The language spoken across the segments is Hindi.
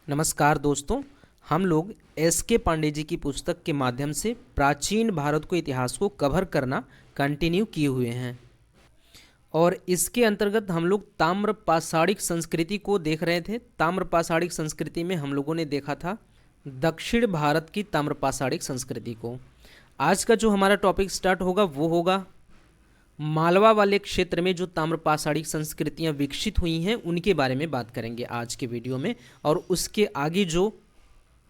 नमस्कार दोस्तों। हम लोग एस के पांडे जी की पुस्तक के माध्यम से प्राचीन भारत को इतिहास को कवर करना कंटिन्यू किए हुए हैं और इसके अंतर्गत हम लोग ताम्र पाषाणिक संस्कृति को देख रहे थे। ताम्र पाषाणिक संस्कृति में हम लोगों ने देखा था दक्षिण भारत की ताम्र पाषाणिक संस्कृति को। आज का जो हमारा टॉपिक स्टार्ट होगा वो होगा मालवा वाले क्षेत्र में जो ताम्र पाषाणिक संस्कृतियां विकसित हुई हैं उनके बारे में बात करेंगे आज के वीडियो में। और उसके आगे जो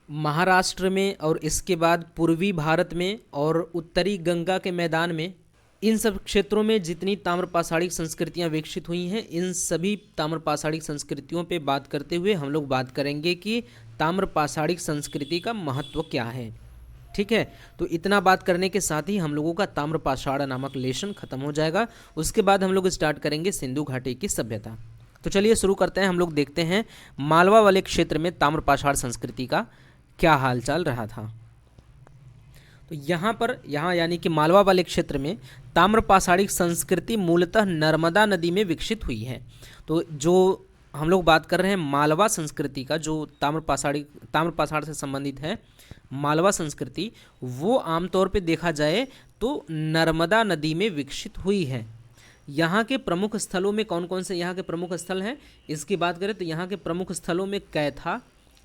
महाराष्ट्र में और इसके बाद पूर्वी भारत में और उत्तरी गंगा के मैदान में, इन सब क्षेत्रों में जितनी ताम्र पाषाणिक संस्कृतियां विकसित हुई हैं, इन सभी ताम्र पाषाणिक संस्कृतियों पे बात करते हुए हम लोग बात करेंगे कि ताम्र पाषाणिक संस्कृति का महत्व क्या है। ठीक है, तो इतना बात करने के साथ ही हम लोगों का ताम्र पाषाण नामक लेशन खत्म हो जाएगा। उसके बाद हम लोग स्टार्ट करेंगे सिंधु घाटी की सभ्यता। तो चलिए शुरू करते हैं। हम लोग देखते हैं मालवा वाले क्षेत्र में ताम्र पाषाण संस्कृति का क्या हालचाल रहा था। तो यहाँ यानी कि मालवा वाले क्षेत्र में ताम्र पाषाणिक संस्कृति मूलतः नर्मदा नदी में विकसित हुई है। तो जो हम लोग बात कर रहे हैं मालवा संस्कृति का, जो ताम्र पाषाण से संबंधित है मालवा संस्कृति, वो आमतौर पे देखा जाए तो नर्मदा नदी में विकसित हुई है। यहाँ के प्रमुख स्थलों में कौन कौन से यहाँ के प्रमुख स्थल हैं इसकी बात करें तो यहाँ के प्रमुख स्थलों में कैथा,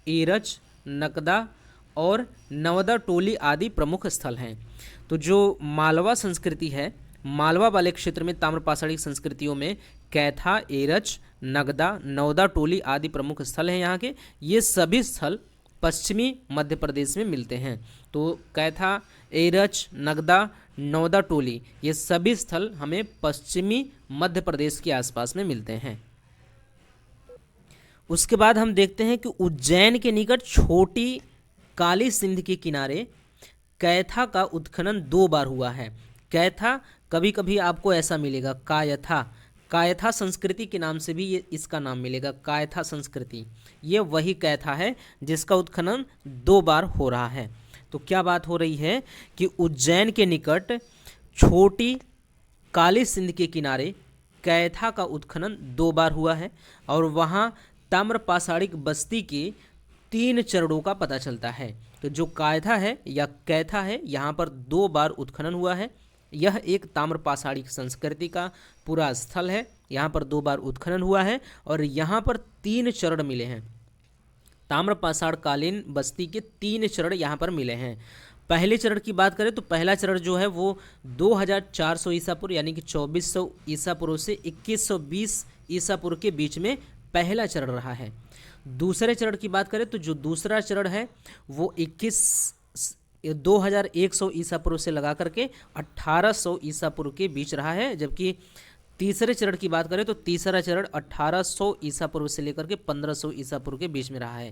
एरच, नकदा और नवदा टोली आदि प्रमुख स्थल हैं। तो जो मालवा संस्कृति है, मालवा वाले क्षेत्र में ताम्र पाषाणिक संस्कृतियों में कैथा, एरच, नगदा, नवदा टोली आदि प्रमुख स्थल हैं। यहाँ के ये सभी स्थल पश्चिमी मध्य प्रदेश में मिलते हैं। तो कैथा, एरच, नगदा, नवदा टोली ये सभी स्थल हमें पश्चिमी मध्य प्रदेश के आसपास में मिलते हैं। उसके बाद हम देखते हैं कि उज्जैन के निकट छोटी काली सिंध के किनारे कैथा का उत्खनन 2 बार हुआ है। कैथा कभी कभी आपको ऐसा मिलेगा कायथा संस्कृति के नाम से भी ये इसका नाम मिलेगा, कायथा संस्कृति। ये वही कैथा है जिसका उत्खनन 2 बार हो रहा है। तो क्या बात हो रही है कि उज्जैन के निकट छोटी काली सिंध के किनारे कैथा का उत्खनन 2 बार हुआ है और वहाँ ताम्र पाषाणिक बस्ती के 3 चरणों का पता चलता है। तो जो कायथा है या कैथा है, यहाँ पर 2 बार उत्खनन हुआ है। यह एक ताम्र पाषाणिक संस्कृति का पूरा स्थल है। यहाँ पर 2 बार उत्खनन हुआ है और यहाँ पर 3 चरण मिले हैं। ताम्र पाषाण कालीन बस्ती के 3 चरण यहाँ पर मिले हैं। पहले चरण की बात करें तो पहला चरण जो है वो 2400 ईसा पूर्व यानी कि 2400 ईसा पूर्व से 2120 ईसा पूर्व के बीच में पहला चरण रहा है। दूसरे चरण की बात करें तो जो दूसरा चरण है वो 2100 ईसा पूर्व से लगा करके 1800 ईसा पूर्व के बीच रहा है। जबकि तीसरे चरण की बात करें तो तीसरा चरण 1800 ईसा पूर्व से लेकर के 1500 ईसा पूर्व के बीच में रहा है।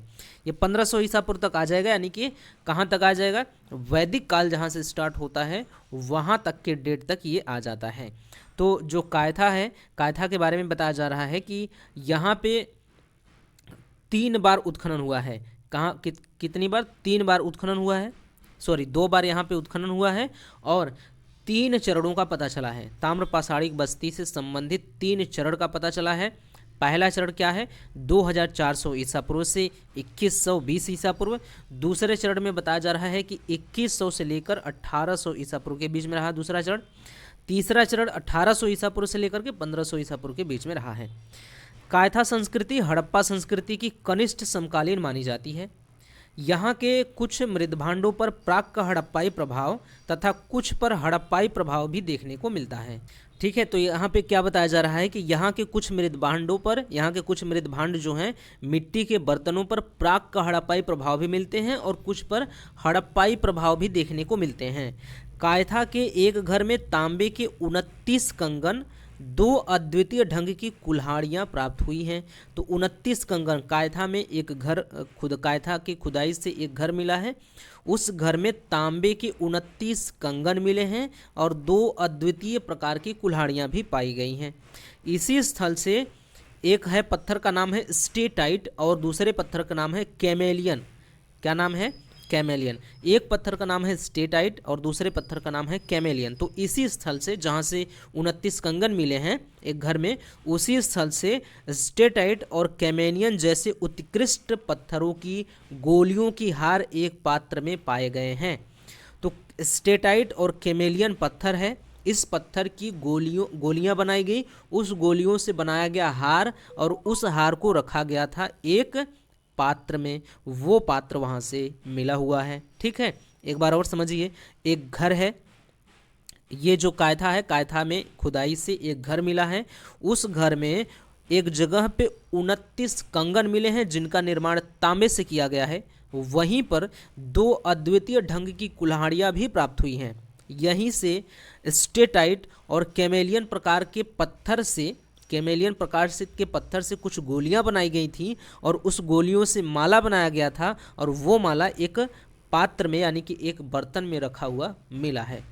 ये 1500 ईसा पूर्व तक आ जाएगा, यानी कि कहाँ तक आ जाएगा, वैदिक काल जहाँ से स्टार्ट होता है वहाँ तक के डेट तक ये आ जाता है। तो जो कायथा है, कायथा के बारे में बताया जा रहा है कि यहाँ पे 3 बार उत्खनन हुआ है। कहाँ कितनी बार? 3 बार उत्खनन हुआ है, 2 बार यहाँ पे उत्खनन हुआ है और 3 चरणों का पता चला है। ताम्र पाषाणिक बस्ती से संबंधित 3 चरण का पता चला है। पहला चरण क्या है? 2400 ईसा पूर्व से 2120 ईसा पूर्व। दूसरे चरण में बताया जा रहा है कि 2100 से लेकर 1800 ईसा पूर्व के बीच में रहा दूसरा चरण। तीसरा चरण 1800 ईसा पूर्व से लेकर के 1500 ईसा पूर्व के बीच में रहा है। कायथा संस्कृति हड़प्पा संस्कृति की कनिष्ठ समकालीन मानी जाती है। यहाँ के कुछ मृदभांडों पर प्राक का हड़प्पाई प्रभाव तथा कुछ पर हड़प्पाई प्रभाव भी देखने को मिलता है। ठीक है, तो यहाँ पे क्या बताया जा रहा है कि यहाँ के कुछ मृदभांड जो हैं मिट्टी के बर्तनों पर प्राक का हड़प्पाई प्रभाव भी मिलते हैं और कुछ पर हड़प्पाई प्रभाव भी देखने को मिलते हैं। कायथा के एक घर में तांबे के 29 कंगन, 2 अद्वितीय ढंग की कुल्हाड़ियाँ प्राप्त हुई हैं। तो 29 कंगन कायथा में एक घर कायथा की खुदाई से एक घर मिला है। उस घर में तांबे के 29 कंगन मिले हैं और 2 अद्वितीय प्रकार की कुल्हाड़ियाँ भी पाई गई हैं। इसी स्थल से एक है पत्थर का नाम है स्टेटाइट और दूसरे पत्थर का नाम है कैमेलियन। क्या नाम है? कैमेलियन। एक पत्थर का नाम है स्टेटाइट और दूसरे पत्थर का नाम है कैमेलियन। तो इसी स्थल से जहाँ से 29 कंगन मिले हैं एक घर में, उसी स्थल से स्टेटाइट और कैमेलियन जैसे उत्कृष्ट पत्थरों की गोलियों की हार एक पात्र में पाए गए हैं। तो स्टेटाइट और कैमेलियन पत्थर है, इस पत्थर की गोलियां बनाई गई, उस गोलियों से बनाया गया हार और उस हार को रखा गया था एक पात्र में, वो पात्र वहाँ से मिला हुआ है। ठीक है, एक बार और समझिए। एक घर है, ये जो कायथा है, कायथा में खुदाई से एक घर मिला है। उस घर में एक जगह पे 29 कंगन मिले हैं जिनका निर्माण तांबे से किया गया है। वहीं पर 2 अद्वितीय ढंग की कुल्हाड़ियाँ भी प्राप्त हुई हैं। यहीं से स्टेटाइट और कैमेलियन प्रकार के पत्थर से के पत्थर से कुछ गोलियां बनाई गई थी और उस गोलियों से माला बनाया गया था और वो माला एक पात्र में यानी कि एक बर्तन में रखा हुआ मिला है।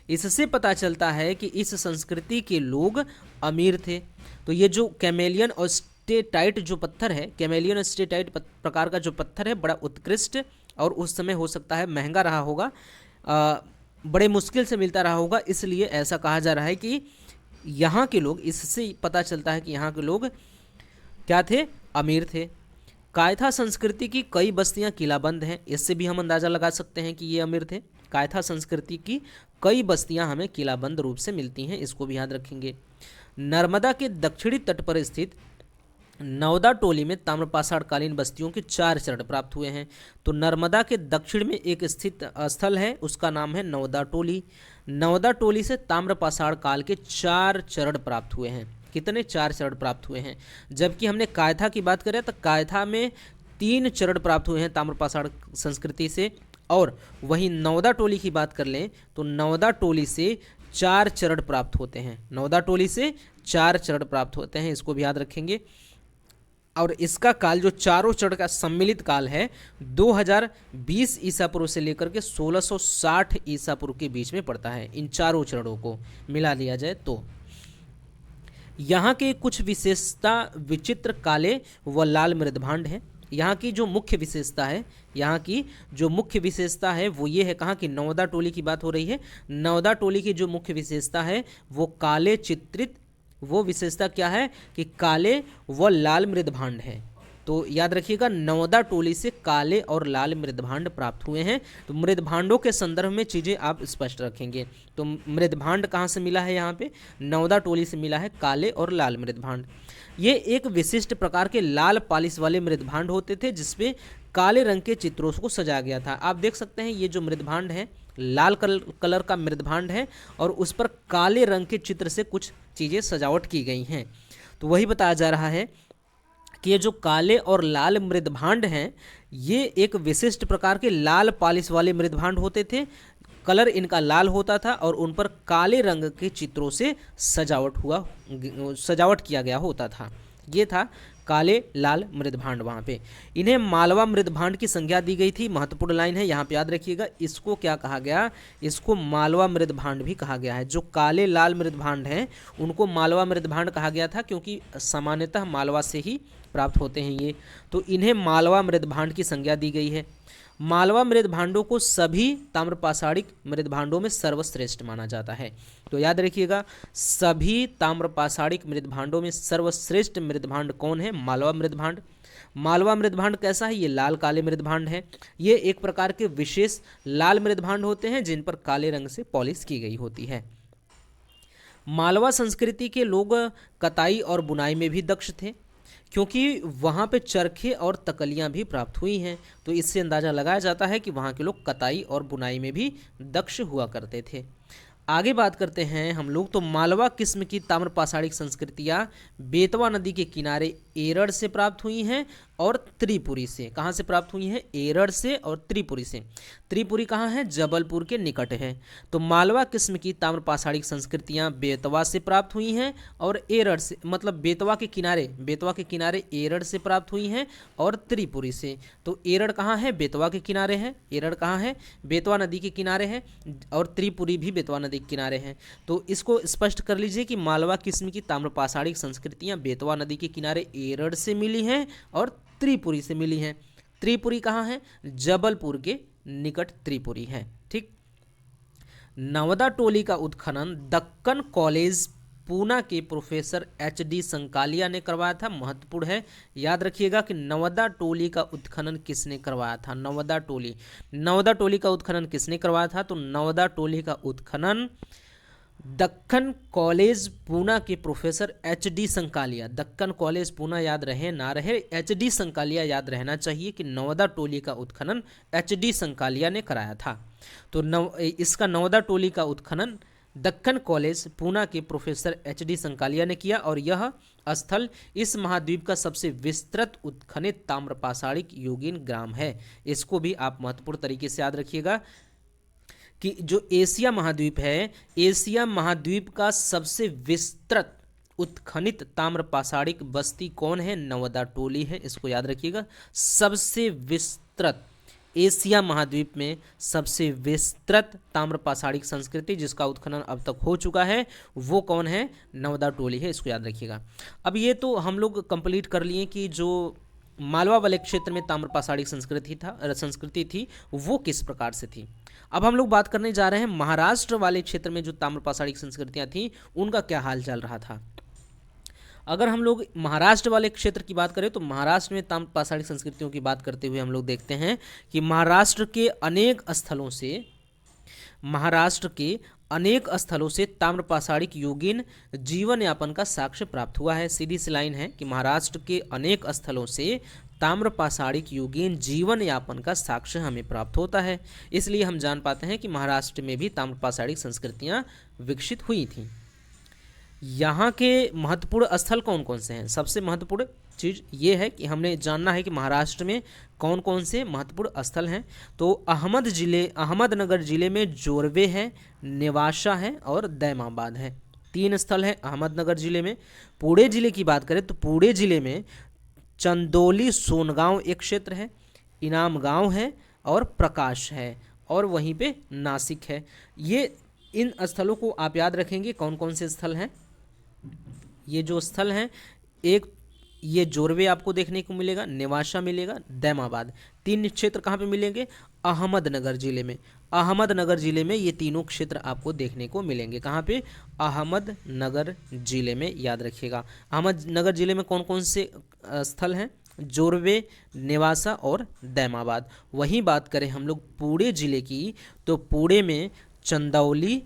इससे पता चलता है कि इस संस्कृति के लोग अमीर थे। तो ये जो कैमेलियन और स्टेटाइट जो पत्थर है, कैमेलियन और स्टेटाइट प्रकार का जो पत्थर है, बड़ा उत्कृष्ट और उस समय हो सकता है महंगा रहा होगा, बड़े मुश्किल से मिलता रहा होगा, इसलिए ऐसा कहा जा रहा है कि यहाँ के लोग, इससे पता चलता है कि यहाँ के लोग क्या थे, अमीर थे। कायथा संस्कृति की कई बस्तियाँ किलाबंद हैं, इससे भी हम अंदाज़ा लगा सकते हैं कि ये अमीर थे। कायथा संस्कृति की कई बस्तियाँ हमें किलाबंद रूप से मिलती हैं, इसको भी याद रखेंगे। नर्मदा के दक्षिणी तट पर स्थित नवदा टोली में ताम्रपाषाणकालीन बस्तियों के 4 चरण प्राप्त हुए हैं। तो नर्मदा के दक्षिण में एक स्थित स्थल है, उसका नाम है नवदा टोली। नवदा टोली से ताम्रपाषाण काल के 4 चरण प्राप्त हुए हैं। कितने? 4 चरण प्राप्त हुए हैं। जबकि हमने कायथा की बात करें तो कायथा में 3 चरण प्राप्त हुए हैं ताम्रपाषाण संस्कृति से, और वहीं नवदा टोली की बात कर लें तो नवदा टोली से 4 चरण प्राप्त होते हैं। नवदा टोली से 4 चरण प्राप्त होते हैं, इसको भी याद रखेंगे। और इसका काल जो चारों चरण का सम्मिलित काल है 2020 ईसा पूर्व से लेकर के 1660 ईसा पूर्व के बीच में पड़ता है। इन चारों चरणों को मिला लिया जाए तो यहाँ के कुछ विशेषता विचित्र काले व लाल मृदभांड हैं। यहाँ की जो मुख्य विशेषता है वो ये है, कहाँ की? नवदा टोली की बात हो रही है। नवदा टोली की जो मुख्य विशेषता है वो काले चित्रित, वो विशेषता क्या है कि काले व लाल मृदभांड है। तो याद रखिएगा, नवदा टोली से काले और लाल मृदभांड प्राप्त हुए हैं। तो मृदभांडों के संदर्भ में चीज़ें आप स्पष्ट रखेंगे। तो मृदभांड कहाँ से मिला है? यहाँ पे नवदा टोली से मिला है काले और लाल मृदभांड। ये एक विशिष्ट प्रकार के लाल पालिश वाले मृदभांड होते थे जिसपे काले रंग के चित्रों को सजाया गया था। आप देख सकते हैं ये जो मृदभांड है लाल कलर का मृदभांड है और उस पर काले रंग के चित्र से कुछ चीज़ें सजावट की गई हैं। तो वही बताया जा रहा है कि ये जो काले और लाल मृदभांड हैं ये एक विशिष्ट प्रकार के लाल पालिश वाले मृदभांड होते थे। कलर इनका लाल होता था और उन पर काले रंग के चित्रों से सजावट किया गया होता था। ये था काले लाल मृदभांड। वहाँ पे इन्हें मालवा मृदभांड की संज्ञा दी गई थी। महत्वपूर्ण लाइन है, यहाँ पे याद रखिएगा। इसको क्या कहा गया? इसको मालवा मृदभांड भी कहा गया है। जो काले लाल मृदभांड हैं उनको मालवा मृदभांड कहा गया था क्योंकि सामान्यतः मालवा से ही प्राप्त होते हैं ये। तो इन्हें मालवा मृदभांड की संज्ञा दी गई है। मालवा मृदभांडों को सभी ताम्रपाषाणिक मृदभांडों में सर्वश्रेष्ठ माना जाता है। तो याद रखिएगा, सभी ताम्रपाषाणिक मृदभांडों में सर्वश्रेष्ठ मृदभांड कौन है? मालवा मृदभांड। मालवा मृदभांड कैसा है? ये लाल काले मृदभांड है। ये एक प्रकार के विशेष लाल मृदभांड होते हैं जिन पर काले रंग से पॉलिश की गई होती है। मालवा संस्कृति के लोग कताई और बुनाई में भी दक्ष थे क्योंकि वहाँ पे चरखे और तकलियाँ भी प्राप्त हुई हैं। तो इससे अंदाज़ा लगाया जाता है कि वहाँ के लोग कताई और बुनाई में भी दक्ष हुआ करते थे। आगे बात करते हैं हम लोग। तो मालवा किस्म की ताम्रपाषाणिक संस्कृतियाँ बेतवा नदी के किनारे एरड़ से प्राप्त हुई हैं और त्रिपुरी से। कहाँ से प्राप्त हुई हैं? एरड़ से और त्रिपुरी से। त्रिपुरी कहाँ है? जबलपुर के निकट है। तो मालवा किस्म की ताम्रपाषाणिक संस्कृतियाँ बेतवा से प्राप्त हुई हैं और एरड़ से, मतलब बेतवा के किनारे एरड़ से प्राप्त हुई हैं और त्रिपुरी से। तो एरड़ कहाँ है? बेतवा के किनारे है। एरड़ कहाँ है? बेतवा नदी के किनारे है और त्रिपुरी भी बेतवा नदी के किनारे हैं। तो इसको स्पष्ट कर लीजिए कि मालवा किस्म की ताम्रपाषाणिक संस्कृतियाँ बेतवा नदी के किनारे एरड़ से मिली हैं और त्रिपुरी से मिली हैं। त्रिपुरी कहाँ है? जबलपुर के निकट त्रिपुरी है। ठीक। नवदा टोली का उत्खनन दक्कन कॉलेज पूना के प्रोफेसर HD संकालिया ने करवाया था। महत्वपूर्ण है, याद रखिएगा कि नवदा टोली का उत्खनन किसने करवाया था। नवदा टोली का उत्खनन किसने करवाया था? तो नवदा टोली का उत्खनन दक्कन कॉलेज पूना के professor HD Sankalia. Deccan college Poona याद रहे ना रहे, HD संकालिया याद रहना चाहिए कि नवदा टोली का उत्खनन HD संकालिया ने कराया था। तो इसका नवदा टोली का उत्खनन दक्कन कॉलेज पूना के प्रोफेसर HD संकालिया ने किया और यह स्थल इस महाद्वीप का सबसे विस्तृत उत्खनित ताम्रपाषाणिक युगीन ग्राम है। इसको भी आप महत्वपूर्ण तरीके से याद रखिएगा कि जो एशिया महाद्वीप है, एशिया महाद्वीप का सबसे विस्तृत उत्खनित ताम्रपाषाणिक बस्ती कौन है? नवदा टोली है। इसको याद रखिएगा। सबसे विस्तृत, एशिया महाद्वीप में सबसे विस्तृत ताम्रपाषाणिक संस्कृति जिसका उत्खनन अब तक हो चुका है वो कौन है? नवदा टोली है। इसको याद रखिएगा। अब ये तो हम लोग कंप्लीट कर लिए कि जो मालवा वाले क्षेत्र में ताम्रपाषाणिक संस्कृति थी वो किस प्रकार से थी। अब हम लोग बात करने जा रहे हैं महाराष्ट्र वाले क्षेत्र में जो ताम्रपाषाणिक संस्कृतियां थी उनका क्या हाल चल रहा था। अगर हम लोग महाराष्ट्र वाले क्षेत्र की बात करें तो महाराष्ट्र में ताम्रपाषाणिक संस्कृतियों की बात करते हुए हम लोग देखते हैं कि महाराष्ट्र के अनेक स्थलों से ताम्रपाषाणिक युगीन जीवन यापन का साक्ष्य प्राप्त हुआ है। सीधी सी लाइन है कि महाराष्ट्र के अनेक स्थलों से ताम्रपाषाणिक युगीन जीवन यापन का साक्ष्य हमें प्राप्त होता है। इसलिए हम जान पाते हैं कि महाराष्ट्र में भी ताम्रपाषाणिक संस्कृतियां विकसित हुई थीं। यहाँ के महत्वपूर्ण स्थल कौन कौन से हैं? सबसे महत्वपूर्ण चीज़ ये है कि हमने जानना है कि महाराष्ट्र में कौन कौन से महत्वपूर्ण स्थल हैं। तो अहमदनगर जिले में जोरवे है, नेवासा है और दैमाबाद है। 3 स्थल हैं अहमदनगर जिले में। पुणे जिले की बात करें तो पुणे जिले में चंदौली सोनगांव एक क्षेत्र है, इनाम गांव है और प्रकाश है और वहीं पे नासिक है। ये इन स्थलों को आप याद रखेंगे कौन कौन से स्थल हैं। ये जो स्थल हैं, एक ये जोरवे आपको देखने को मिलेगा, नेवासा मिलेगा, दैमाबाद। 3 क्षेत्र कहाँ पे मिलेंगे? अहमदनगर जिले में। अहमदनगर जिले में ये तीनों क्षेत्र आपको देखने को मिलेंगे। कहाँ पे? अहमदनगर जिले में, याद रखिएगा। अहमदनगर जिले में कौन कौन से स्थल हैं? जोरवे, नेवासा और दैमाबाद। वहीं बात करें हम लोग पुणे जिले की तो पुणे में चंदौली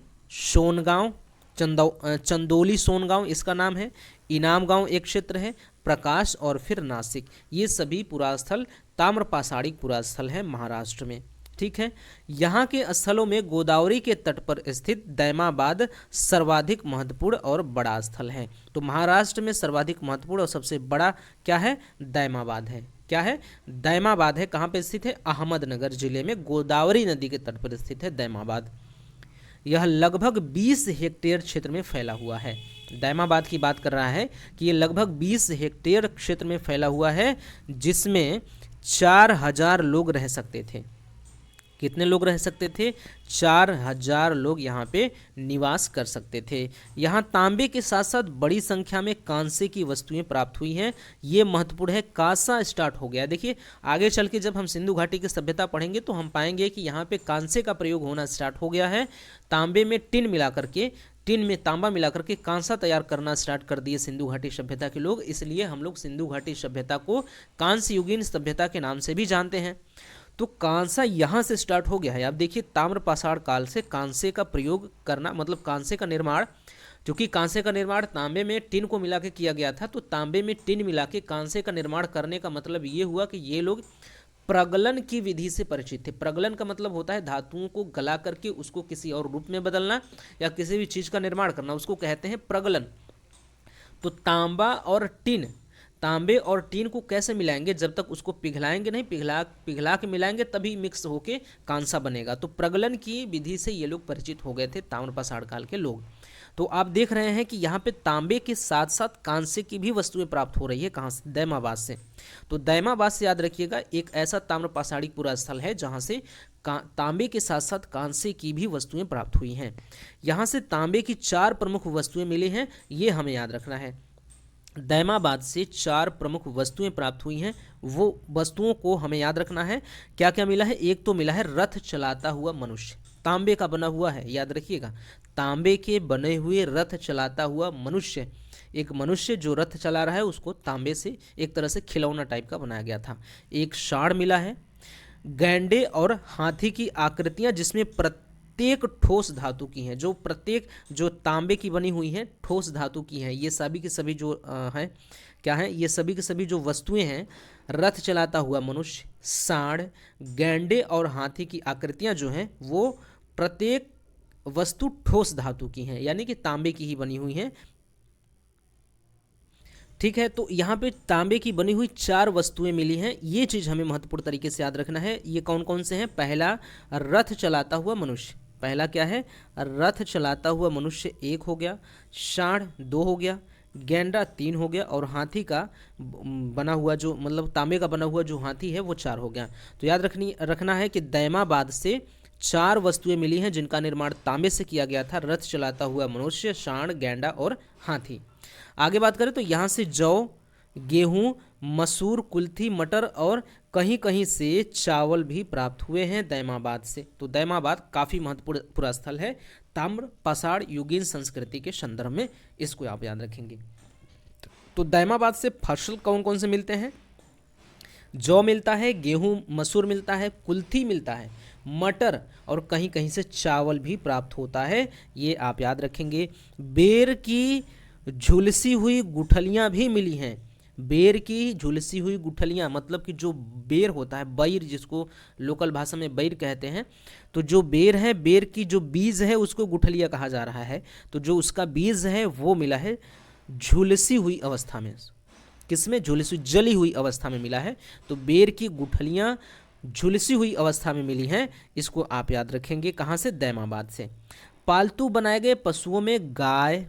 सोनगांव इसका नाम है, इनाम गांव एक क्षेत्र है, प्रकाश और फिर नासिक। ये सभी पुरास्थल ताम्रपाषाणिक पुरास्थल हैं महाराष्ट्र में। ठीक है। यहाँ के स्थलों में गोदावरी के तट पर स्थित दैमाबाद सर्वाधिक महत्वपूर्ण और बड़ा स्थल है। तो महाराष्ट्र में सर्वाधिक महत्वपूर्ण और सबसे बड़ा क्या है? दैमाबाद है। क्या है? दैमाबाद है। कहाँ पे स्थित है? अहमदनगर जिले में गोदावरी नदी के तट पर स्थित है दैमाबाद। यह लगभग 20 हेक्टेयर क्षेत्र में फैला हुआ है। दैमाबाद की बात कर रहा है कि ये लगभग 20 हेक्टेयर क्षेत्र में फैला हुआ है जिसमें 4000 लोग रह सकते थे। कितने लोग रह सकते थे? 4000 लोग यहाँ पे निवास कर सकते थे। यहाँ तांबे के साथ साथ बड़ी संख्या में कांसे की वस्तुएं प्राप्त हुई हैं। ये महत्वपूर्ण है। कांसा स्टार्ट हो गया। देखिए आगे चल के जब हम सिंधु घाटी की सभ्यता पढ़ेंगे तो हम पाएंगे कि यहाँ पे कांसे का प्रयोग होना स्टार्ट हो गया है। तांबे में टिन में तांबा मिलाकर के कांसा तैयार करना स्टार्ट कर दिए सिंधु घाटी सभ्यता के लोग। इसलिए हम लोग सिंधु घाटी सभ्यता को कांस्य युगीन सभ्यता के नाम से भी जानते हैं। तो कांसा यहाँ से स्टार्ट हो गया है। आप देखिए ताम्रपाषाण काल से कांसे का प्रयोग करना, मतलब कांसे का निर्माण, क्योंकि कांसे का निर्माण तांबे में टिन को मिला के किया गया था, तो तांबे में टिन मिला के कांसे का निर्माण करने का मतलब ये हुआ कि ये लोग प्रगलन की विधि से परिचित थे। प्रगलन का मतलब होता है धातुओं को गला करके उसको किसी और रूप में बदलना या किसी भी चीज़ का निर्माण करना, उसको कहते हैं प्रगलन। तो तांबे और टीन को कैसे मिलाएंगे? जब तक उसको पिघलाएंगे नहीं, पिघला के मिलाएंगे तभी मिक्स होके कांसा बनेगा। तो प्रगलन की विधि से ये लोग परिचित हो गए थे ताम्रपाषाण काल के लोग। तो आप देख रहे हैं कि यहाँ पे तांबे के साथ साथ कांसे की भी वस्तुएं प्राप्त हो रही है। कहाँ से? दैमाबाद से। तो दैमाबाद से याद रखिएगा एक ऐसा ताम्रपाषाणिक पुरा स्थल है जहाँ से तांबे के साथ साथ कांसे की भी वस्तुएं प्राप्त हुई हैं। यहाँ से तांबे की 4 प्रमुख वस्तुएं मिली हैं, ये हमें याद रखना है। दैमाबाद से 4 प्रमुख वस्तुएं प्राप्त हुई हैं। वो वस्तुओं को हमें याद रखना है। क्या क्या मिला है? एक तो मिला है रथ चलाता हुआ मनुष्य, तांबे का बना हुआ है, याद रखिएगा, तांबे के बने हुए रथ चलाता हुआ मनुष्य। एक मनुष्य जो रथ चला रहा है उसको तांबे से एक तरह से खिलौना टाइप का बनाया गया था। एक षांड मिला है, गैंडे और हाथी की आकृतियां जिसमें प्रत्येक ठोस धातु की हैं, जो प्रत्येक जो तांबे की बनी हुई हैं ठोस धातु की हैं। ये सभी के सभी जो हैं क्या हैं, ये सभी के सभी जो वस्तुएं हैं, रथ चलाता हुआ मनुष्य, सांड, गैंडे और हाथी की आकृतियां जो हैं वो प्रत्येक वस्तु ठोस धातु की हैं, यानी कि तांबे की ही बनी हुई हैं। ठीक है, तो यहाँ पे तांबे की बनी हुई 4 वस्तुएं मिली हैं। ये चीज़ हमें महत्वपूर्ण तरीके से याद रखना है। ये कौन कौन से हैं? पहला, रथ चलाता हुआ मनुष्य। पहला क्या है? रथ चलाता हुआ मनुष्य 1 हो गया, षांड 2 हो गया, गैंडा 3 हो गया और हाथी का बना हुआ जो मतलब तांबे का बना हुआ जो हाथी है वो 4 हो गया। तो याद रखना है कि दैमाबाद से 4 वस्तुएं मिली हैं जिनका निर्माण तांबे से किया गया था। रथ चलाता हुआ मनुष्य, षांड, गैंडा और हाथी। आगे बात करें तो यहाँ से जौ, गेहूं, मसूर, कुल्थी, मटर और कहीं कहीं से चावल भी प्राप्त हुए हैं दैमाबाद से। तो दैमाबाद काफ़ी महत्वपूर्ण पुरास्थल है ताम्र पाषाण युगीन संस्कृति के संदर्भ में, इसको आप याद रखेंगे। तो दैमाबाद से फसल कौन कौन से मिलते हैं? जौ मिलता है, गेहूं मसूर मिलता है, कुल्थी मिलता है, मटर और कहीं कहीं से चावल भी प्राप्त होता है, ये आप याद रखेंगे। बेर की झुलसी हुई गुठलियाँ भी मिली हैं। बेर की झुलसी हुई गुठलियाँ मतलब कि जो बेर होता है, बैर जिसको लोकल भाषा में बैर कहते हैं, तो जो बेर है, बेर की जो बीज है उसको गुठलिया कहा जा रहा है। तो जो उसका बीज है वो मिला है झुलसी हुई अवस्था में। किसमें? झुलसी, जली हुई अवस्था में मिला है। तो बेर की गुठलियाँ झुलसी हुई अवस्था में मिली हैं, इसको आप याद रखेंगे। कहाँ से? दैमाबाद से। पालतू बनाए गए पशुओं में गाय,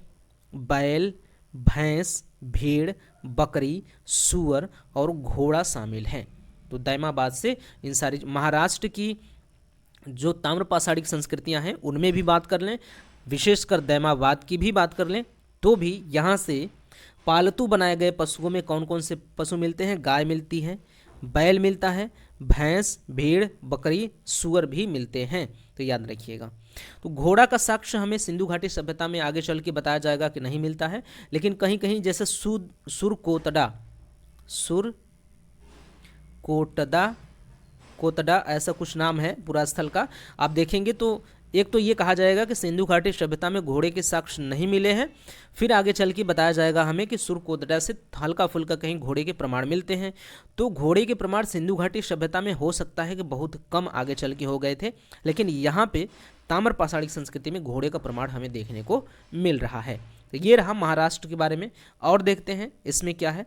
बैल, भैंस, भेड़, बकरी, सूअर और घोड़ा शामिल हैं। तो दैमाबाद से इन सारी महाराष्ट्र की जो ताम्रपाषाणिक संस्कृतियां हैं उनमें भी बात कर लें, विशेषकर दैमाबाद की भी बात कर लें, तो भी यहाँ से पालतू बनाए गए पशुओं में कौन कौन से पशु मिलते हैं? गाय मिलती है, बैल मिलता है, भैंस, भेड़, बकरी, सूअर भी मिलते हैं। तो याद रखिएगा। तो घोड़ा का साक्ष्य हमें सिंधु घाटी सभ्यता में आगे चल के बताया जाएगा कि नहीं मिलता है, लेकिन कहीं कहीं जैसे कोतडा ऐसा कुछ नाम है पूरा स्थल का, आप देखेंगे तो एक तो ये कहा जाएगा कि सिंधु घाटी सभ्यता में घोड़े के साक्ष्य नहीं मिले हैं। फिर आगे चल के बताया जाएगा हमें कि सुरकोतडा से हल्का फुल्का कहीं घोड़े के प्रमाण मिलते हैं। तो घोड़े के प्रमाण सिंधु घाटी सभ्यता में हो सकता है कि बहुत कम आगे चल के हो गए थे, लेकिन यहाँ पे ताम्रपाषाणिक संस्कृति में घोड़े का प्रमाण हमें देखने को मिल रहा है। तो ये रहा महाराष्ट्र के बारे में। और देखते हैं इसमें क्या है।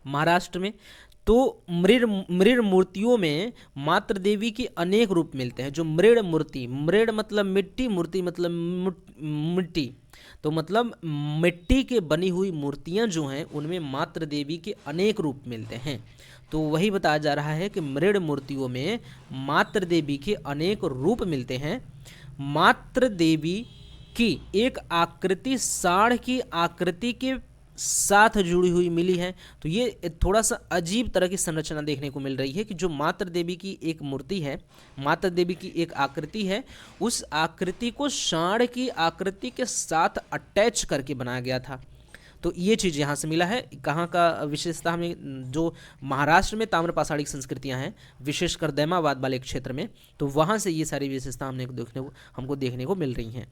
महाराष्ट्र में तो मृड़ मूर्तियों में मातृ देवी के अनेक रूप मिलते हैं। जो मृड़ मूर्ति, मृड़ मतलब मिट्टी, मूर्ति मतलब मिट्टी, तो मतलब मिट्टी के बनी हुई मूर्तियां जो हैं उनमें मातृ देवी के अनेक रूप मिलते हैं। तो वही बताया जा रहा है कि मृड़ मूर्तियों में मातृ देवी के अनेक रूप मिलते हैं। मातृ देवी की एक आकृति सांड की आकृति के साथ जुड़ी हुई मिली है। तो ये थोड़ा सा अजीब तरह की संरचना देखने को मिल रही है कि जो मातृ देवी की एक मूर्ति है, मातृ देवी की एक आकृति है, उस आकृति को सांड की आकृति के साथ अटैच करके बनाया गया था। तो ये चीज़ यहाँ से मिला है। कहाँ का विशेषता हमें, जो महाराष्ट्र में ताम्रपाषाणिक संस्कृतियाँ हैं विशेषकर दैमाबाद वाले क्षेत्र में, तो वहाँ से ये सारी विशेषता हमको देखने को मिल रही हैं।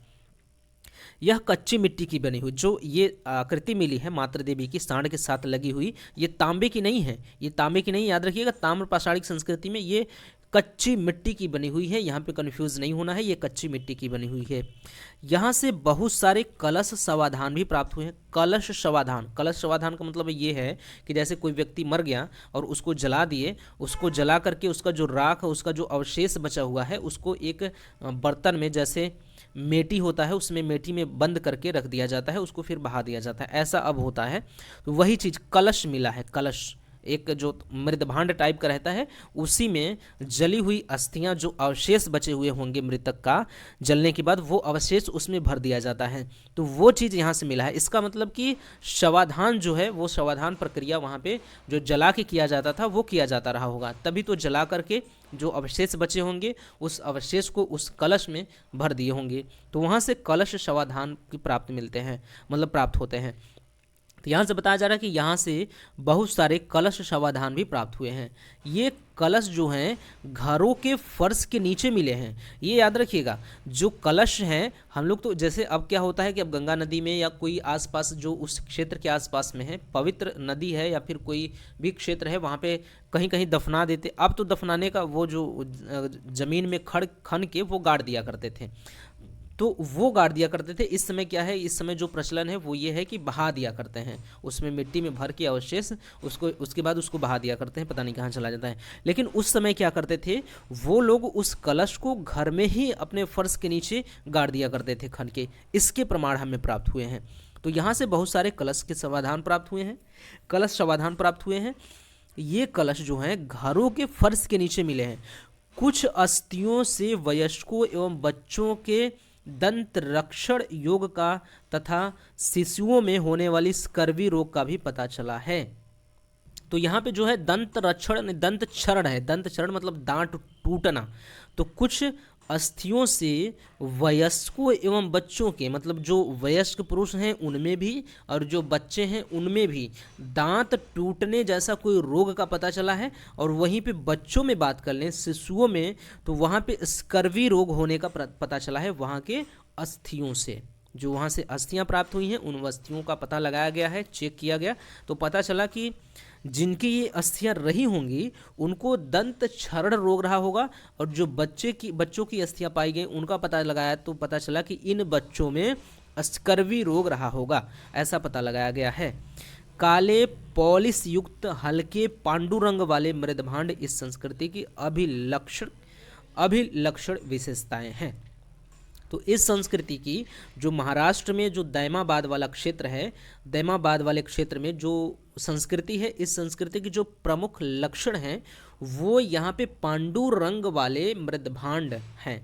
यह कच्ची मिट्टी की बनी हुई जो ये आकृति मिली है मातृ देवी की सांड के साथ लगी हुई, ये तांबे की नहीं है, ये तांबे की नहीं, याद रखिएगा। ताम्रपाषाणिक संस्कृति में ये कच्ची मिट्टी की बनी हुई है, यहाँ पे कन्फ्यूज़ नहीं होना है, ये कच्ची मिट्टी की बनी हुई है। यहाँ से बहुत सारे कलश समाधान भी प्राप्त हुए हैं। कलश समाधान, कलश समाधान का मतलब ये है कि जैसे कोई व्यक्ति मर गया और उसको जला दिए, उसको जला करके उसका जो राख, उसका जो अवशेष बचा हुआ है उसको एक बर्तन में, जैसे मेटी होता है उसमें मेटी में बंद करके रख दिया जाता है, उसको फिर बहा दिया जाता है, ऐसा अब होता है। तो वही चीज़ कलश मिला है, कलश एक जो मृदभांड टाइप का रहता है, उसी में जली हुई अस्थियां, जो अवशेष बचे हुए होंगे मृतक का जलने के बाद, वो अवशेष उसमें भर दिया जाता है। तो वो चीज़ यहाँ से मिला है। इसका मतलब कि शवाधान जो है, वो शवाधान प्रक्रिया वहाँ पे जो जला के किया जाता था वो किया जाता रहा होगा, तभी तो जला करके जो अवशेष बचे होंगे उस अवशेष को उस कलश में भर दिए होंगे। तो वहाँ से कलश शवाधान की प्राप्त मिलते हैं, मतलब प्राप्त होते हैं। तो यहाँ से बताया जा रहा है कि यहाँ से बहुत सारे कलश शवाधान भी प्राप्त हुए हैं। ये कलश जो हैं घरों के फर्श के नीचे मिले हैं। ये याद रखिएगा, जो कलश हैं हम लोग तो जैसे अब क्या होता है कि अब गंगा नदी में या कोई आसपास जो उस क्षेत्र के आसपास में है, पवित्र नदी है या फिर कोई भी क्षेत्र है, वहाँ पे कहीं कहीं दफना देते। अब तो दफनाने का वो जो ज़मीन में खड़ खन के वो गाड़ दिया करते थे, तो वो गाड़ दिया करते थे। इस समय क्या है, इस समय जो प्रचलन है वो ये है कि बहा दिया करते हैं, उसमें मिट्टी में भर के अवशेष उसको, उसके बाद उसको बहा दिया करते हैं, पता नहीं कहाँ चला जाता है। लेकिन उस समय क्या करते थे वो लोग, उस कलश को घर में ही अपने फर्श के नीचे गाड़ दिया करते थे खन के। इसके प्रमाण हमें प्राप्त हुए हैं। तो यहाँ से बहुत सारे कलश के समाधान प्राप्त हुए हैं, कलश समाधान प्राप्त हुए हैं। ये कलश जो हैं घरों के फर्श के नीचे मिले हैं। कुछ अस्थियों से वयस्कों एवं बच्चों के दंत रक्षण योग का तथा शिशुओं में होने वाली स्कर्वी रोग का भी पता चला है। तो यहाँ पे जो है दंत रक्षण, दंत क्षरण है, दंत क्षरण मतलब दांत टूटना। तो कुछ अस्थियों से वयस्कों एवं बच्चों के, मतलब जो वयस्क पुरुष हैं उनमें भी और जो बच्चे हैं उनमें भी दांत टूटने जैसा कोई रोग का पता चला है। और वहीं पे बच्चों में बात कर लें, शिशुओं में, तो वहाँ पे स्कर्वी रोग होने का पता चला है वहाँ के अस्थियों से। जो वहाँ से अस्थियाँ प्राप्त हुई हैं उन अस्थियों का पता लगाया गया है, चेक किया गया, तो पता चला कि जिनकी ये अस्थियाँ रही होंगी उनको दंत क्षरण रोग रहा होगा। और जो बच्चों की अस्थियाँ पाई गई उनका पता लगाया तो पता चला कि इन बच्चों में स्कर्वी रोग रहा होगा, ऐसा पता लगाया गया है। काले पॉलिश युक्त हल्के पांडुरंग वाले मृदभांड इस संस्कृति की अभिलक्षण विशेषताएं हैं। तो इस संस्कृति की जो महाराष्ट्र में जो दैमाबाद वाला क्षेत्र है, दैमाबाद वाले क्षेत्र में जो संस्कृति है, इस संस्कृति की जो प्रमुख लक्षण हैं वो यहाँ पे पांडुरंग वाले मृदभांड हैं।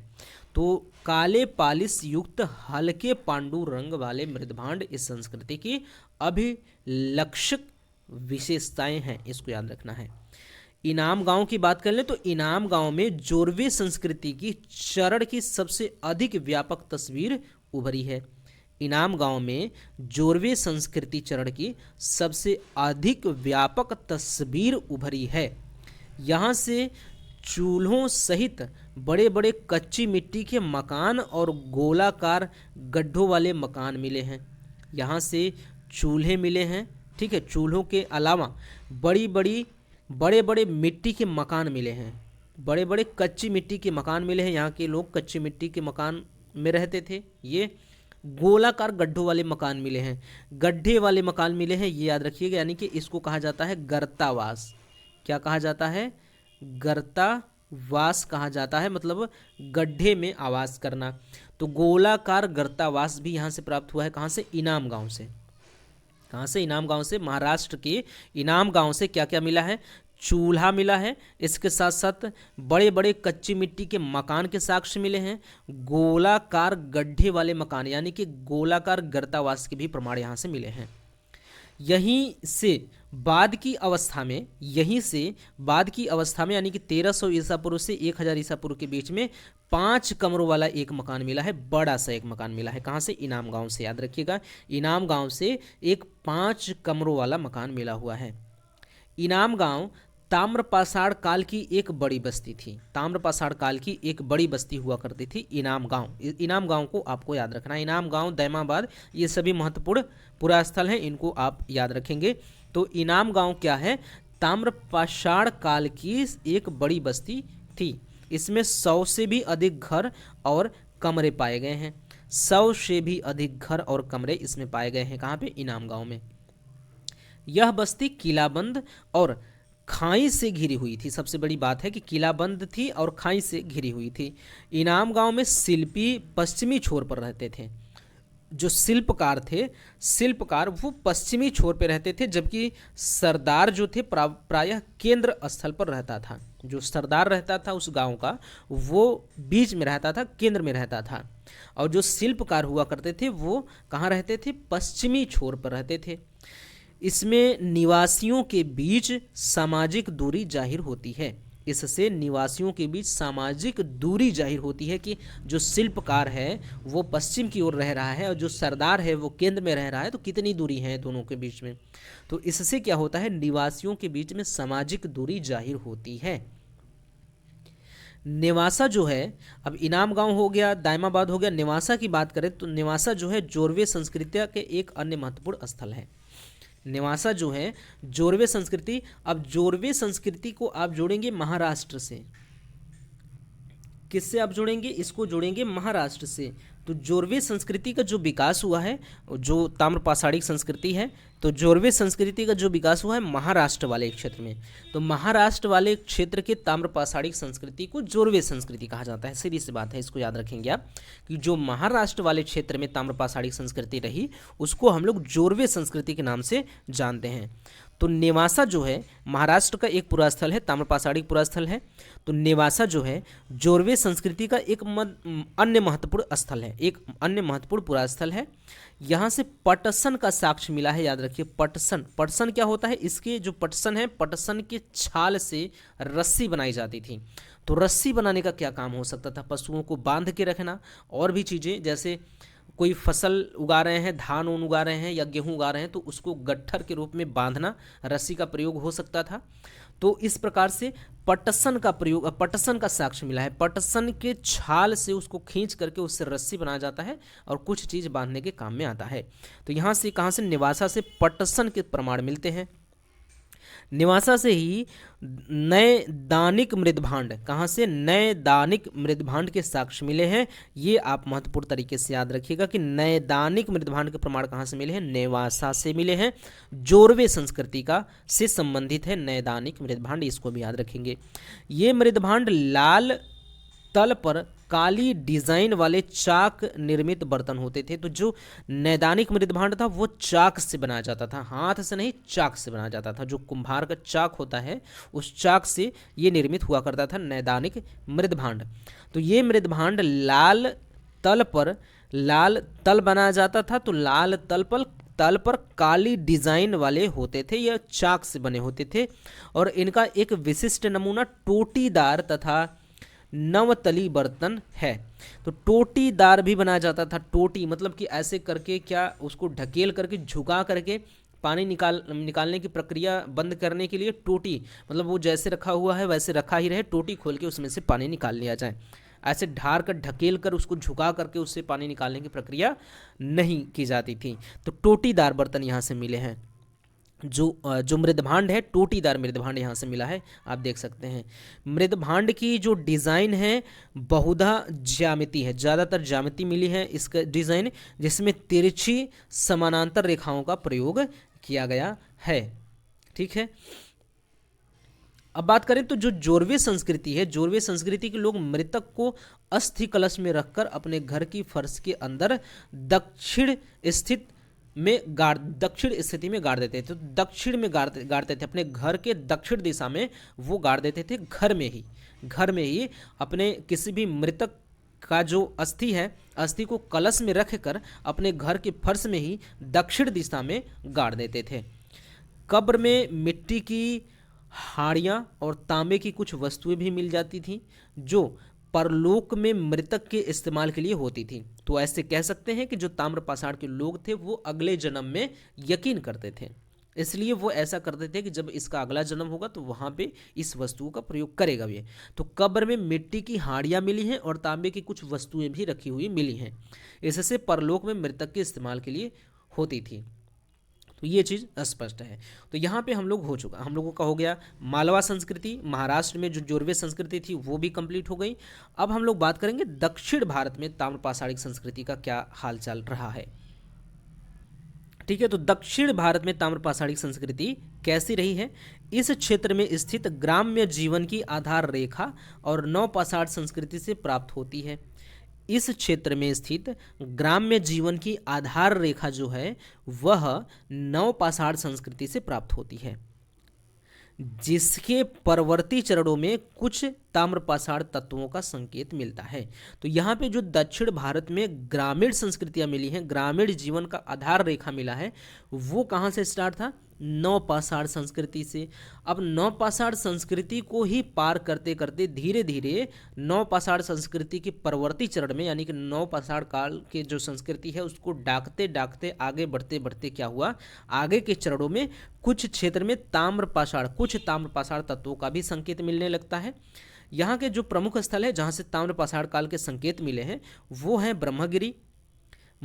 तो काले पालिश युक्त हल्के पांडुरंग वाले मृदभांड इस संस्कृति की अभिलक्षक विशेषताएं हैं, इसको याद रखना है। इनाम गांव की बात कर लें तो इनाम गांव में जोरवे संस्कृति की चरण की सबसे अधिक व्यापक तस्वीर उभरी है। इनाम गांव में जोरवे संस्कृति चरण की सबसे अधिक व्यापक तस्वीर उभरी है। यहाँ से चूल्हों सहित बड़े बड़े कच्ची मिट्टी के मकान और गोलाकार गड्ढों वाले मकान मिले हैं। यहाँ से चूल्हे मिले हैं, ठीक है, चूल्हों के अलावा बड़े बड़े मिट्टी के मकान मिले हैं, बड़े बड़े कच्ची मिट्टी के मकान मिले हैं। यहाँ के लोग कच्ची मिट्टी के मकान में रहते थे। ये गोलाकार गड्ढों वाले मकान मिले हैं, गड्ढे वाले मकान मिले हैं, ये याद रखिएगा। यानी कि इसको कहा जाता है गर्तावास। क्या कहा जाता है? गर्तावास कहा जाता है, मतलब गड्ढे में आवास करना। तो गोलाकार गर्तावास भी यहाँ से प्राप्त हुआ है। कहाँ से? इनाम गांव से। कहाँ से? इनाम गांव से। महाराष्ट्र के इनाम गांव से क्या क्या मिला है? चूल्हा मिला है, इसके साथ साथ बड़े बड़े कच्ची मिट्टी के मकान के साक्ष्य मिले हैं, गोलाकार गड्ढे वाले मकान यानी कि गोलाकार गर्तावास के भी प्रमाण यहाँ से मिले हैं। यहीं से बाद की अवस्था में यानी कि 1300 ईसा पूर्व से 1000 ईसा पूर्व के बीच में 5 कमरों वाला एक मकान मिला है, बड़ा सा एक मकान मिला है। कहाँ से? इनाम गांव से। याद रखिएगा, इनाम गांव से एक 5 कमरों वाला मकान मिला हुआ है। इनाम गांव ताम्रपाषाण काल की एक बड़ी बस्ती थी। ताम्रपाषाण काल की एक बड़ी बस्ती हुआ करती थी इनाम गांव। इनाम गांव को आपको याद रखना है। इनाम गांव, दैमाबाद, ये सभी महत्वपूर्ण पुरास्थल हैं, इनको आप याद रखेंगे। तो इनाम गांव क्या है? ताम्रपाषाण काल की एक बड़ी बस्ती थी। इसमें 100 से भी अधिक घर और कमरे पाए गए हैं। 100 से भी अधिक घर और कमरे इसमें पाए गए हैं। कहाँ पे? इनाम गांव में। यह बस्ती किलाबंद और खाई से घिरी हुई थी। सबसे बड़ी बात है कि किलाबंद थी और खाई से घिरी हुई थी। इनाम गांव में शिल्पी पश्चिमी छोर पर रहते थे। जो शिल्पकार थे, शिल्पकार वो पश्चिमी छोर पे रहते थे, जबकि सरदार जो थे प्रायः केंद्र स्थल पर रहता था। जो सरदार रहता था उस गांव का, वो बीच में रहता था, केंद्र में रहता था। और जो शिल्पकार हुआ करते थे वो कहाँ रहते थे? पश्चिमी छोर पर रहते थे। इसमें निवासियों के बीच सामाजिक दूरी जाहिर होती है। इससे निवासियों के बीच सामाजिक दूरी जाहिर होती है कि जो शिल्पकार है वो पश्चिम की ओर रह रहा है और जो सरदार है वो केंद्र में रह रहा है, तो कितनी दूरी है दोनों के बीच में। तो इससे क्या होता है? निवासियों के बीच में सामाजिक दूरी जाहिर होती है। नेवासा जो है, अब इनाम गांव हो गया, दायमाबाद हो गया, नेवासा की बात करें तो नेवासा जो है जोरवे संस्कृति के एक अन्य महत्वपूर्ण स्थल है। नेवासा जो है जोरवे संस्कृति, अब जोरवे संस्कृति को आप जोड़ेंगे महाराष्ट्र से। किससे आप जोड़ेंगे? इसको जोड़ेंगे महाराष्ट्र से। तो जोरवे संस्कृति का जो विकास हुआ है, जो ताम्रपाषाणिक संस्कृति है, तो जोरवे संस्कृति का जो विकास हुआ है महाराष्ट्र वाले क्षेत्र में, तो महाराष्ट्र वाले क्षेत्र के ताम्रपाषाणिक संस्कृति को जोरवे संस्कृति कहा जाता है। सीधी सी बात है, इसको याद रखेंगे आप कि जो महाराष्ट्र वाले क्षेत्र में ताम्रपाषाणिक संस्कृति रही उसको हम लोग जोरवे संस्कृति के नाम से जानते हैं। तो नेवासा जो है महाराष्ट्र का एक पुरास्थल है, ताम्रपाषाणिक पुरास्थल है। तो नेवासा जो है जोरवे संस्कृति का एक अन्य महत्वपूर्ण स्थल है, एक अन्य महत्वपूर्ण पुरास्थल है। यहाँ से पटसन का साक्ष्य मिला है, याद रखिए। पटसन, पटसन क्या होता है? इसके जो पटसन है, पटसन के छाल से रस्सी बनाई जाती थी। तो रस्सी बनाने का क्या काम हो सकता था? पशुओं को बांध के रखना, और भी चीज़ें, जैसे कोई फसल उगा रहे हैं, धान उगा रहे हैं या गेहूं उगा रहे हैं, तो उसको गट्ठर के रूप में बांधना, रस्सी का प्रयोग हो सकता था। तो इस प्रकार से पटसन का प्रयोग, पटसन का साक्ष्य मिला है। पटसन के छाल से उसको खींच करके उससे रस्सी बनाया जाता है और कुछ चीज़ बांधने के काम में आता है। तो यहाँ से कहाँ से? नेवासा से पटसन के प्रमाण मिलते हैं। नेवासा से ही नए दानिक मृदभांड, कहाँ से? नए दानिक मृदभांड के साक्ष्य मिले हैं। ये आप महत्वपूर्ण तरीके से याद रखिएगा कि नए दानिक मृदभांड के प्रमाण कहाँ से मिले हैं? नेवासा से मिले हैं। जोरवे संस्कृति का से संबंधित है नए दानिक मृदभांड, इसको भी याद रखेंगे। ये मृदभांड लाल तल पर काली डिजाइन वाले चाक निर्मित बर्तन होते थे। तो जो नैदानिक मृदभांड था वो चाक से बनाया जाता था, हाथ से नहीं, चाक से बनाया जाता था। जो कुम्हार का चाक होता है उस चाक से ये निर्मित हुआ करता था नैदानिक मृदभांड। तो ये मृदभांड लाल तल बनाया जाता था। तो लाल तल पर काली डिजाइन वाले होते थे, यह चाक से बने होते थे। और इनका एक विशिष्ट नमूना टोटीदार तथा नवतली बर्तन है। तो टोटीदार भी बनाया जाता था। टोटी मतलब कि ऐसे करके, क्या उसको ढकेल करके, झुका करके पानी निकालने की प्रक्रिया बंद करने के लिए टोटी, मतलब वो जैसे रखा हुआ है वैसे रखा ही रहे, टोटी खोल के उसमें से पानी निकाल लिया जाए। ऐसे ढार कर, ढकेल कर, उसको झुका करके उससे पानी निकालने की प्रक्रिया नहीं की जाती थी। तो टोटीदार बर्तन यहाँ से मिले हैं। जो मृदभांड है, टोटीदार मृदभांड यहाँ से मिला है, आप देख सकते हैं। मृदभांड की जो डिज़ाइन है बहुधा ज्यामिति है, ज़्यादातर ज्यामिति मिली है इसका डिज़ाइन, जिसमें तिरछी समानांतर रेखाओं का प्रयोग किया गया है। ठीक है, अब बात करें तो जो जोरवे संस्कृति है, जोरवे संस्कृति के लोग मृतक को अस्थि कलश में रखकर अपने घर की फर्श के अंदर दक्षिण स्थिति में गाड़ देते थे। तो दक्षिण में गाड़ते थे, अपने घर के दक्षिण दिशा में वो गाड़ देते थे। घर में ही अपने किसी भी मृतक का जो अस्थि है, अस्थि को कलश में रखकर अपने घर के फर्श में ही दक्षिण दिशा में गाड़ देते थे। कब्र में मिट्टी की हाड़ियाँ और तांबे की कुछ वस्तुएं भी मिल जाती थीं, जो परलोक में मृतक के इस्तेमाल के लिए होती थी। तो ऐसे कह सकते हैं कि जो ताम्रपाषाण के लोग थे वो अगले जन्म में यकीन करते थे, इसलिए वो ऐसा करते थे कि जब इसका अगला जन्म होगा तो वहाँ पे इस वस्तुओं का प्रयोग करेगा ये। तो कब्र में मिट्टी की हाड़ियाँ मिली हैं और तांबे की कुछ वस्तुएं भी रखी हुई मिली हैं, इससे परलोक में मृतक के इस्तेमाल के लिए होती थी। तो ये चीज़ स्पष्ट है। तो यहाँ पे हम लोगों का हो गया मालवा संस्कृति, महाराष्ट्र में जो जोरवे संस्कृति थी वो भी कंप्लीट हो गई। अब हम लोग बात करेंगे दक्षिण भारत में ताम्रपाषाणिक संस्कृति का क्या हाल चल रहा है। ठीक है, तो दक्षिण भारत में ताम्रपाषाणिक संस्कृति कैसी रही है? इस क्षेत्र में स्थित ग्राम्य जीवन की आधार रेखा और नवपाषाण संस्कृति से प्राप्त होती है। इस क्षेत्र में स्थित ग्राम्य जीवन की आधार रेखा जो है वह नवपाषाण संस्कृति से प्राप्त होती है, जिसके परवर्ती चरणों में कुछ ताम्रपाषाण तत्वों का संकेत मिलता है। तो यहाँ पे जो दक्षिण भारत में ग्रामीण संस्कृतियाँ मिली हैं, ग्रामीण जीवन का आधार रेखा मिला है, वो कहाँ से स्टार्ट था? नवपाषाण संस्कृति से। अब नवपाषाण संस्कृति को ही पार करते करते धीरे धीरे नवपाषाण संस्कृति के परवर्ती चरण में, यानी कि नवपाषाण काल के जो संस्कृति है उसको डाकते डाकते आगे बढ़ते बढ़ते क्या हुआ, आगे के चरणों में कुछ क्षेत्र में कुछ ताम्रपाषाण तत्वों का भी संकेत मिलने लगता है। यहाँ के जो प्रमुख स्थल है जहाँ से ताम्रपाषाण काल के संकेत मिले हैं वो हैं ब्रह्मगिरी,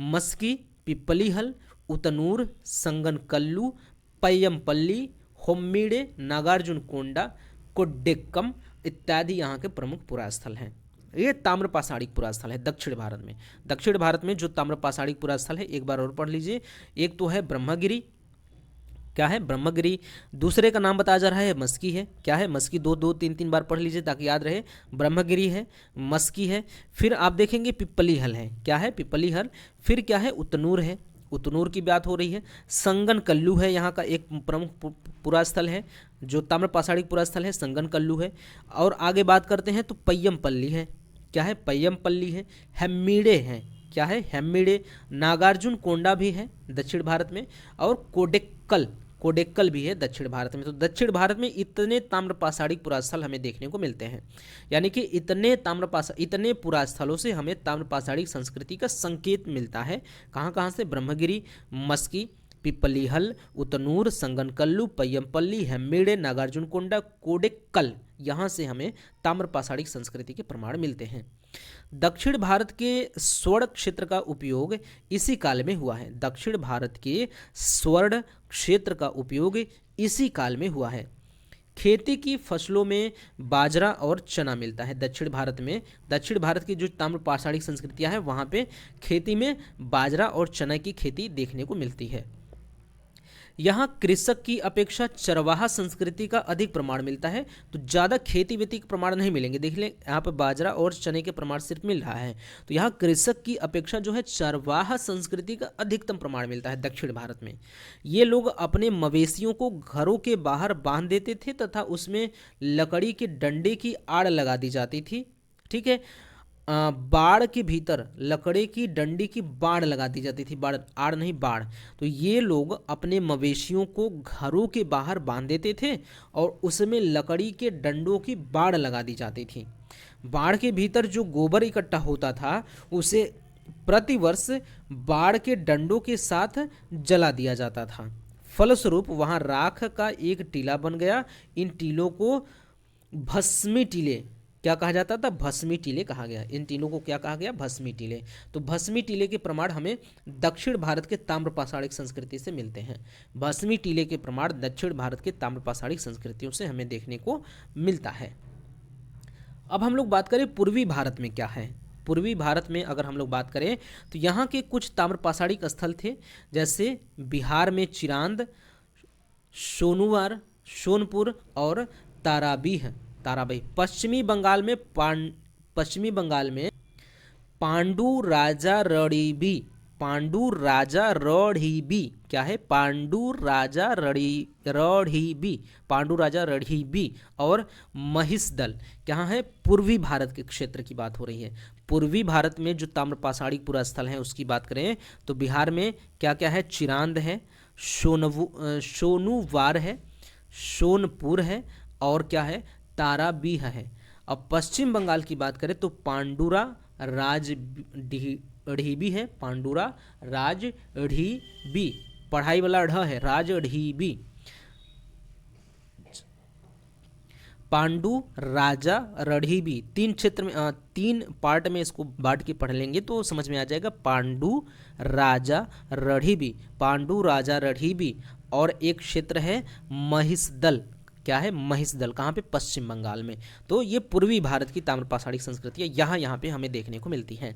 मस्की, पिपलीहल, उतनूर, संगनकल्लू, पय्यमपल्ली, होम्मीडे, नागार्जुनकोंडा, कोड्डेक्कम इत्यादि यहाँ के प्रमुख पुरास्थल हैं। ये ताम्रपाषाणिक पुरास्थल है दक्षिण भारत में। दक्षिण भारत में जो ताम्रपाषाणिक पुरास्थल है एक बार और पढ़ लीजिए। एक तो है ब्रह्मगिरी, क्या है? ब्रह्मगिरी। दूसरे का नाम बताया जा रहा है मस्की है, क्या है? मस्की। दो तीन तीन बार पढ़ लीजिए ताकि याद रहे। ब्रह्मगिरी है, मस्की है, फिर आप देखेंगे पिपलीहल है, क्या है? पिपलीहल। फिर क्या है? उतनूर है, उतनूर की बात हो रही है। संगनकल्लू है, यहाँ का एक प्रमुख पुरास्थल है जो ताम्रपाषाणिक पुरास्थल है, संगनकल्लू है। और आगे बात करते हैं तो पय्यमपल्ली है, क्या है? पय्यमपल्ली है। हेम्मीडे है, क्या है? हेम्मीडे। नागार्जुनकोंडा भी है दक्षिण भारत में, और कोडेक्कल भी है दक्षिण भारत में। तो दक्षिण भारत में इतने ताम्रपाषाणिक पुरास्थल हमें देखने को मिलते हैं, यानी कि इतने पुरास्थलों से हमें ताम्रपाषाणिक संस्कृति का संकेत मिलता है। कहाँ कहाँ से? ब्रह्मगिरी, मस्की, पिपलीहल, उतनूर, संगनकल्लू, पय्यमपल्ली, हेम्मीडे, नागार्जुनकोंडा, कोडेक्कल, यहाँ से हमें ताम्रपाषाणिक संस्कृति के प्रमाण मिलते हैं। दक्षिण भारत के स्वर्ण क्षेत्र का उपयोग इसी काल में हुआ है। दक्षिण भारत के स्वर्ण क्षेत्र का उपयोग इसी काल में हुआ है। खेती की फसलों में बाजरा और चना मिलता है दक्षिण भारत में। दक्षिण भारत की जो ताम्रपाषाणिक संस्कृतियां हैं वहाँ पे खेती में बाजरा और चना की खेती देखने को मिलती है। यहाँ कृषक की अपेक्षा चरवाहा संस्कृति का अधिक प्रमाण मिलता है, तो ज़्यादा खेती वेती के प्रमाण नहीं मिलेंगे। देख लें यहाँ पर बाजरा और चने के प्रमाण सिर्फ मिल रहा है, तो यहाँ कृषक की अपेक्षा जो है चरवाहा संस्कृति का अधिकतम प्रमाण मिलता है दक्षिण भारत में। ये लोग अपने मवेशियों को घरों के बाहर बांध देते थे तथा उसमें लकड़ी के डंडे की आड़ लगा दी जाती थी, ठीक है। बाड़ के भीतर लकड़े की डंडी की बाड़ लगा दी जाती थी, बाड़, आड़ नहीं बाड़। तो ये लोग अपने मवेशियों को घरों के बाहर बांध देते थे और उसमें लकड़ी के डंडों की बाड़ लगा दी जाती थी। बाड़ के भीतर जो गोबर इकट्ठा होता था उसे प्रतिवर्ष बाड़ के डंडों के साथ जला दिया जाता था। फलस्वरूप वहाँ राख का एक टीला बन गया। इन टीलों को भस्मी टीले क्या कहा जाता था? भस्मी टीले कहा गया। इन टीलों को क्या कहा गया? भस्मी टीले। तो भस्मी टीले के प्रमाण हमें दक्षिण भारत के ताम्रपाषाणिक संस्कृति से मिलते हैं। भस्मी टीले के प्रमाण दक्षिण भारत के ताम्रपाषाणिक संस्कृतियों से हमें देखने को मिलता है। अब हम लोग बात करें पूर्वी भारत में क्या है। पूर्वी भारत में अगर हम लोग बात करें तो यहाँ के कुछ ताम्रपाषाणिक स्थल थे, जैसे बिहार में चिरांद, सोनुवार, सोनपुर और ताराबीह। पश्चिमी बंगाल में पांडु राजा रणीबी, क्या है? पांडु राजा रणीबी और महिषदल, क्या है? पूर्वी भारत के क्षेत्र की बात हो रही है। पूर्वी भारत में जो ताम्रपाषाणिक पुरास्थल हैं उसकी बात करें तो बिहार में क्या क्या है? चिरांद है, सोनुवार है, सोनपुर है और क्या है? ताराबीह है। अब पश्चिम बंगाल की बात करें तो पांडुरा राजढीबी है, पांडुरा राजढीबी, पढ़ाई वाला ढ है, राजढीबी, पांडु राजा रणीबी। तीन क्षेत्र में तीन पार्ट में इसको बांट के पढ़ लेंगे तो समझ में आ जाएगा। पांडु राजा रणीबी और एक क्षेत्र है महिषदल, क्या है? महिषदल, कहाँ पे? पश्चिम बंगाल में। तो ये पूर्वी भारत की ताम्रपाषाणिक संस्कृति है, यहाँ पे हमें देखने को मिलती है।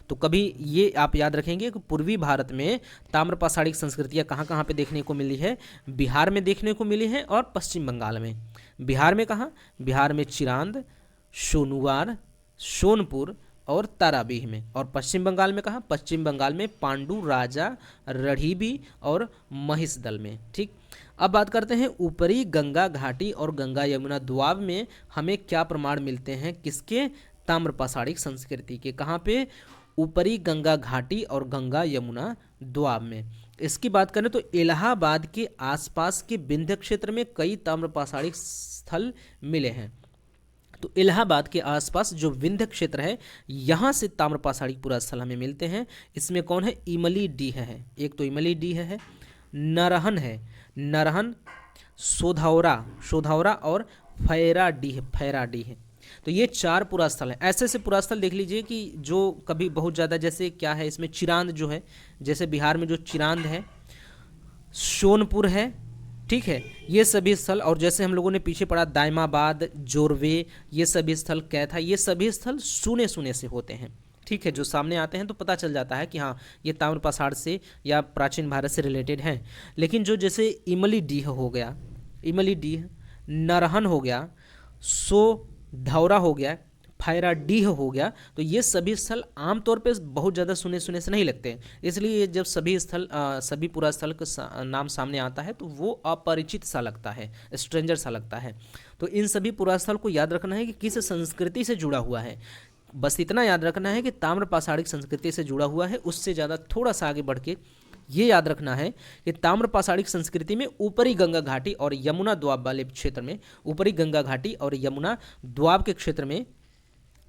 तो कभी ये आप याद रखेंगे कि पूर्वी भारत में ताम्रपाषाणिक संस्कृतियाँ कहाँ कहाँ पे देखने को मिली है? बिहार में देखने को मिली है और पश्चिम बंगाल में। बिहार में कहाँ? बिहार में चिरांद, सोनुवार, सोनपुर और ताराबीह में। और पश्चिम बंगाल में कहाँ? पश्चिम बंगाल में पांडु, राजा, रणीबी और महिषदल में। ठीक, अब बात करते हैं ऊपरी गंगा घाटी और गंगा यमुना दोआब में हमें क्या प्रमाण मिलते हैं, किसके? ताम्र पाषाणिक संस्कृति के। कहाँ पे? ऊपरी गंगा घाटी और गंगा यमुना दोआब में। इसकी बात करें तो इलाहाबाद के आसपास के विंध्य क्षेत्र में कई ताम्र पाषाणिक स्थल मिले हैं। तो इलाहाबाद के आसपास जो विंध्य क्षेत्र है, यहाँ से ताम्र पाषाणिक पुरा स्थल हमें मिलते हैं। इसमें कौन है? इमली डीह है, एक तो इमली डीह है, नरहन है, नरहन, सोधौरा और फैराडीह। तो ये 4 पुरा स्थल है। ऐसे ऐसे पुरा स्थल देख लीजिए कि जो कभी बहुत ज़्यादा, जैसे क्या है इसमें, चिरांद जो है, जैसे बिहार में जो चिरांद है, सोनपुर है, ठीक है, ये सभी स्थल। और जैसे हम लोगों ने पीछे पढ़ा दायमाबाद, जोरवे, ये सभी स्थल क्या था? ये सभी स्थल सुने सुने से होते हैं। ठीक है, जो सामने आते हैं तो पता चल जाता है कि हाँ ये ताम्र पाषाण से या प्राचीन भारत से रिलेटेड हैं। लेकिन जो जैसे इमली डीह हो गया, इमली डीह, नरहन हो गया, सोधौरा हो गया, फैराडीह हो गया, तो ये सभी स्थल आमतौर पे बहुत ज़्यादा सुने सुने से नहीं लगते हैं। इसलिए जब सभी पूरा स्थल का नाम सामने आता है तो वो अपरिचित सा लगता है, स्ट्रेंजर सा लगता है। तो इन सभी पुरा स्थल को याद रखना है कि किस संस्कृति से जुड़ा हुआ है। बस इतना याद रखना है कि ताम्र पाषाणिक संस्कृति से जुड़ा हुआ है। उससे ज़्यादा थोड़ा सा आगे बढ़ के ये याद रखना है कि ताम्र पाषाणिक संस्कृति में ऊपरी गंगा घाटी और यमुना दोआब वाले क्षेत्र में, ऊपरी गंगा घाटी और यमुना दोआब के क्षेत्र में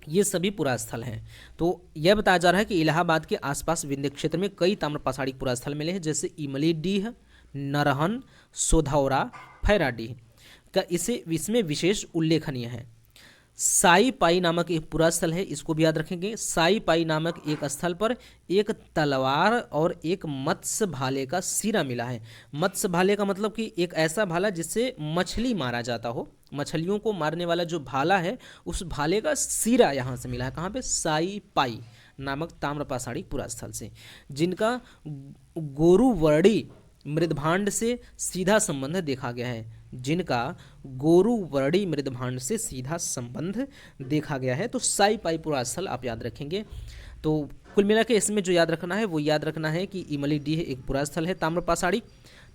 ये सभी पुरा स्थल हैं। तो यह बताया जा रहा है कि इलाहाबाद के आसपास विंध्य क्षेत्र में कई ताम्र पाषाणिक पुरा स्थल मिले हैं, जैसे इमली डीह, नरहन, सोधौरा, फैराडीह का इसमें विशेष उल्लेखनीय है। साई पाई नामक एक पुरा स्थल है, इसको भी याद रखेंगे। साई पाई नामक एक स्थल पर एक तलवार और एक मत्स्य भाले का सिरा मिला है। मत्स्य भाले का मतलब कि एक ऐसा भाला जिससे मछली मारा जाता हो, मछलियों को मारने वाला जो भाला है, उस भाले का सिरा यहाँ से मिला है। कहाँ पे? साई पाई नामक ताम्र पाषाणिक पुरा स्थल से, जिनका गोरुवर्णी मृदभांड से सीधा संबंध देखा गया है, जिनका गोरुवर्णी मृदभांड से सीधा संबंध देखा गया है। तो साई पाई पुरा स्थल आप याद रखेंगे। तो कुल मिला के इसमें जो याद रखना है वो याद रखना है कि इमली डीह एक पुरा स्थल है ताम्र पाषाणिक,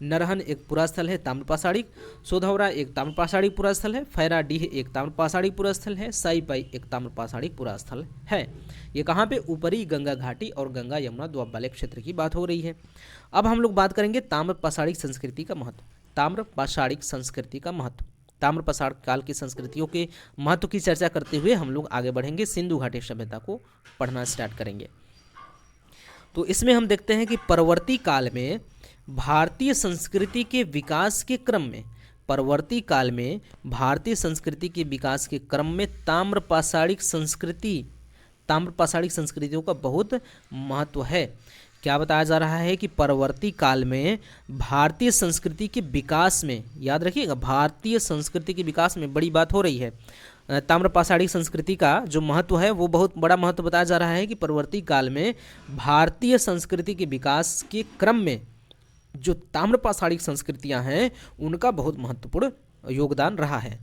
नरहन एक पुरा स्थल है ताम्र पाषाणिक, सोधौरा एक ताम्र पाषाणिक पुरा स्थल है, फैराडीह एक ताम्र पाषाणिक पुरा स्थल है, साई पाई एक ताम्र पाषाणिक पुरा स्थल है। ये कहाँ पे? ऊपरी गंगा घाटी और गंगा यमुना दोआब वाले क्षेत्र की बात हो रही है। अब हम लोग बात करेंगे ताम्र पाषाणिक संस्कृति का महत्व। ताम्र पाषाणिक संस्कृति का महत्व, ताम्र पाषाण काल की संस्कृतियों के महत्व की चर्चा करते हुए हम लोग आगे बढ़ेंगे, सिंधु घाटी सभ्यता को पढ़ना स्टार्ट करेंगे। तो इसमें हम देखते हैं कि परवर्ती काल में भारतीय संस्कृति के विकास के क्रम में, परवर्ती काल में भारतीय संस्कृति के विकास के क्रम में ताम्र पाषाणिक संस्कृतियों का बहुत महत्व है। क्या बताया जा रहा है कि परवर्ती काल में भारतीय संस्कृति के विकास में, याद रखिएगा, भारतीय संस्कृति के विकास में बड़ी बात हो रही है। ताम्र पाषाणिक संस्कृति का जो महत्व है वो बहुत बड़ा महत्व बताया जा रहा है कि परवर्ती काल में भारतीय संस्कृति के विकास के क्रम में जो ताम्र पाषाणिक संस्कृतियां हैं उनका बहुत महत्वपूर्ण योगदान रहा है।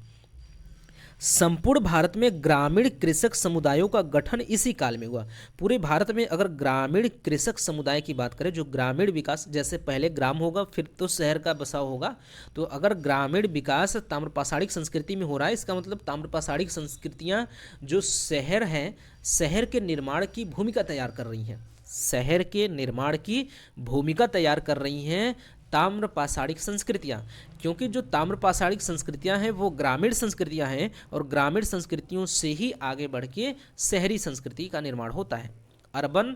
संपूर्ण भारत में ग्रामीण कृषक समुदायों का गठन इसी काल में हुआ। पूरे भारत में अगर ग्रामीण कृषक समुदाय की बात करें, जो ग्रामीण विकास, जैसे पहले ग्राम होगा फिर तो शहर का बसाव होगा, तो अगर ग्रामीण विकास ताम्र पाषाणिक संस्कृति में हो रहा है, इसका मतलब ताम्र पाषाणिक संस्कृतियां जो शहर हैं, शहर के निर्माण की भूमिका तैयार कर रही हैं, शहर के निर्माण की भूमिका तैयार कर रही हैं ताम्र पाषाणिक संस्कृतियाँ। क्योंकि जो ताम्र पाषाणिक संस्कृतियाँ हैं वो ग्रामीण संस्कृतियाँ हैं, और ग्रामीण संस्कृतियों से ही आगे बढ़ के शहरी संस्कृति का निर्माण होता है। अर्बन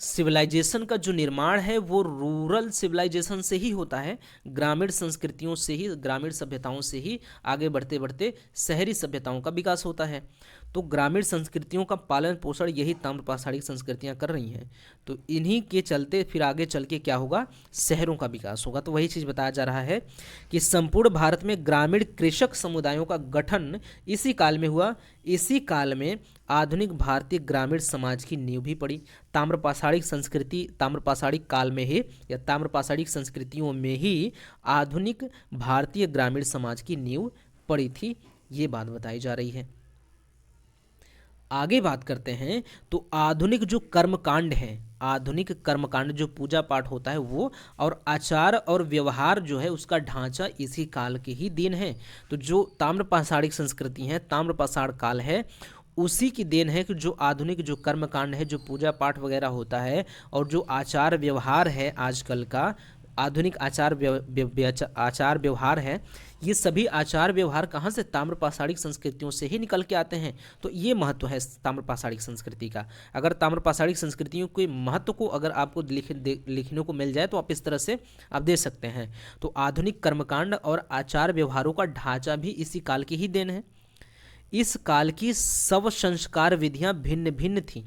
सिविलाइजेशन का जो निर्माण है वो रूरल सिविलाइजेशन से ही होता है, ग्रामीण संस्कृतियों से ही, ग्रामीण सभ्यताओं से ही आगे बढ़ते बढ़ते शहरी सभ्यताओं का विकास होता है। तो ग्रामीण संस्कृतियों का पालन पोषण यही ताम्र पाषाणिक संस्कृतियां कर रही हैं। तो इन्हीं के चलते फिर आगे चल के क्या होगा? शहरों का विकास होगा। तो वही चीज़ बताया जा रहा है कि संपूर्ण भारत में ग्रामीण कृषक समुदायों का गठन इसी काल में हुआ। इसी काल में आधुनिक भारतीय ग्रामीण समाज की नींव भी पड़ी। ताम्र पाषाणिक संस्कृति, ताम्र पाषाणिक काल में ही या ताम्र पाषाणिक संस्कृतियों में ही आधुनिक भारतीय ग्रामीण समाज की नींव पड़ी थी, ये बात बताई जा रही है। आगे बात करते हैं तो आधुनिक जो कर्मकांड है, आधुनिक कर्मकांड जो पूजा पाठ होता है वो, और आचार और व्यवहार जो है उसका ढांचा इसी काल के ही देन है। तो जो ताम्रपाषाणिक संस्कृति है, ताम्रपाषाण काल है, उसी की देन है कि जो आधुनिक जो कर्मकांड है, जो पूजा पाठ वगैरह होता है, और जो आचार व्यवहार है आजकल का आधुनिक आचार व्यवहार है, ये सभी आचार व्यवहार कहाँ से? ताम्रपाषाणिक संस्कृतियों से ही निकल के आते हैं। तो ये महत्व है ताम्रपाषाणिक संस्कृति का। अगर ताम्रपाषाणिक संस्कृतियों के महत्व को अगर आपको लिखने को मिल जाए तो आप इस तरह से आप दे सकते हैं। तो आधुनिक कर्मकांड और आचार व्यवहारों का ढांचा भी इसी काल की ही देन है। इस काल की शव संस्कार विधियां भिन्न भिन्न थीं।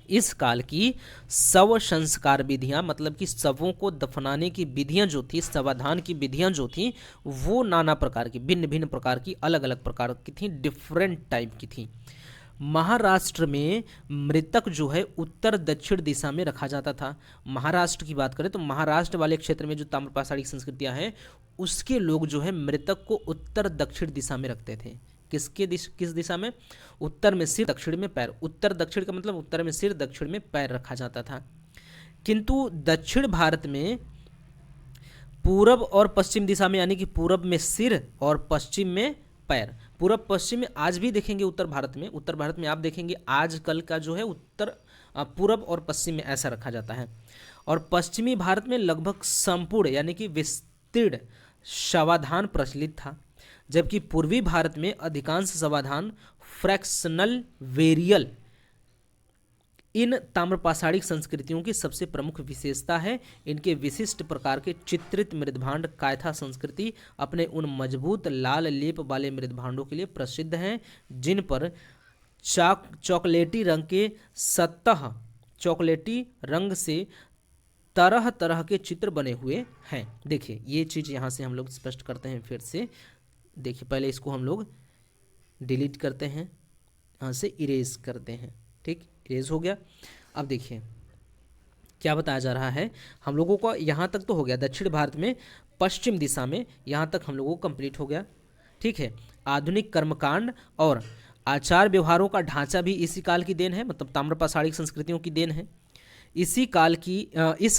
इस काल की शव संस्कार विधियां मतलब कि शवों को दफनाने की विधियां जो थी, शवाधान की विधियां जो थी, वो नाना प्रकार की, भिन्न भिन्न प्रकार की, अलग अलग प्रकार की थी, डिफरेंट टाइप की थी। महाराष्ट्र में मृतक जो है उत्तर दक्षिण दिशा में रखा जाता था। महाराष्ट्र की बात करें तो महाराष्ट्र वाले क्षेत्र में जो ताम्रपाषाणिक संस्कृतियां हैं, उसके लोग जो है मृतक को उत्तर दक्षिण दिशा में रखते थे। किस दिशा में? उत्तर में सिर, दक्षिण में पैर। उत्तर दक्षिण का मतलब उत्तर में सिर, दक्षिण में पैर रखा जाता था। किंतु दक्षिण भारत में पूरब और पश्चिम दिशा में, यानी कि पूरब में सिर और पश्चिम में पैर। पूरब पश्चिम में आज भी देखेंगे उत्तर भारत में आप देखेंगे आजकल का जो है पूरब और पश्चिम में ऐसा रखा जाता है। और पश्चिमी भारत में लगभग संपूर्ण यानी कि विस्तीर्ण शवाधान प्रचलित था, जबकि पूर्वी भारत में अधिकांश शवाधान फ्रैक्शनल वेरियल इन ताम्रपाषाणिक संस्कृतियों की सबसे प्रमुख विशेषता है। इनके विशिष्ट प्रकार के चित्रित मृदभांड कायथा संस्कृति अपने उन मजबूत लाल लेप वाले मृदभांडों के लिए प्रसिद्ध हैं, जिन पर चॉकलेटी रंग के सतह चॉकलेटी रंग से तरह तरह के चित्र बने हुए हैं। देखिए ये चीज़ यहाँ से हम लोग स्पष्ट करते हैं फिर से। देखिए पहले इसको हम लोग डिलीट करते हैं, यहाँ से इरेज करते हैं। ठीक, इरेज हो गया। अब देखिए क्या बताया जा रहा है हम लोगों को। यहाँ तक तो हो गया, दक्षिण भारत में पश्चिम दिशा में, यहाँ तक हम लोगों को कंप्लीट हो गया। ठीक है, आधुनिक कर्मकांड और आचार व्यवहारों का ढांचा भी इसी काल की देन है, मतलब ताम्रपाषाणिक संस्कृतियों की देन है। इस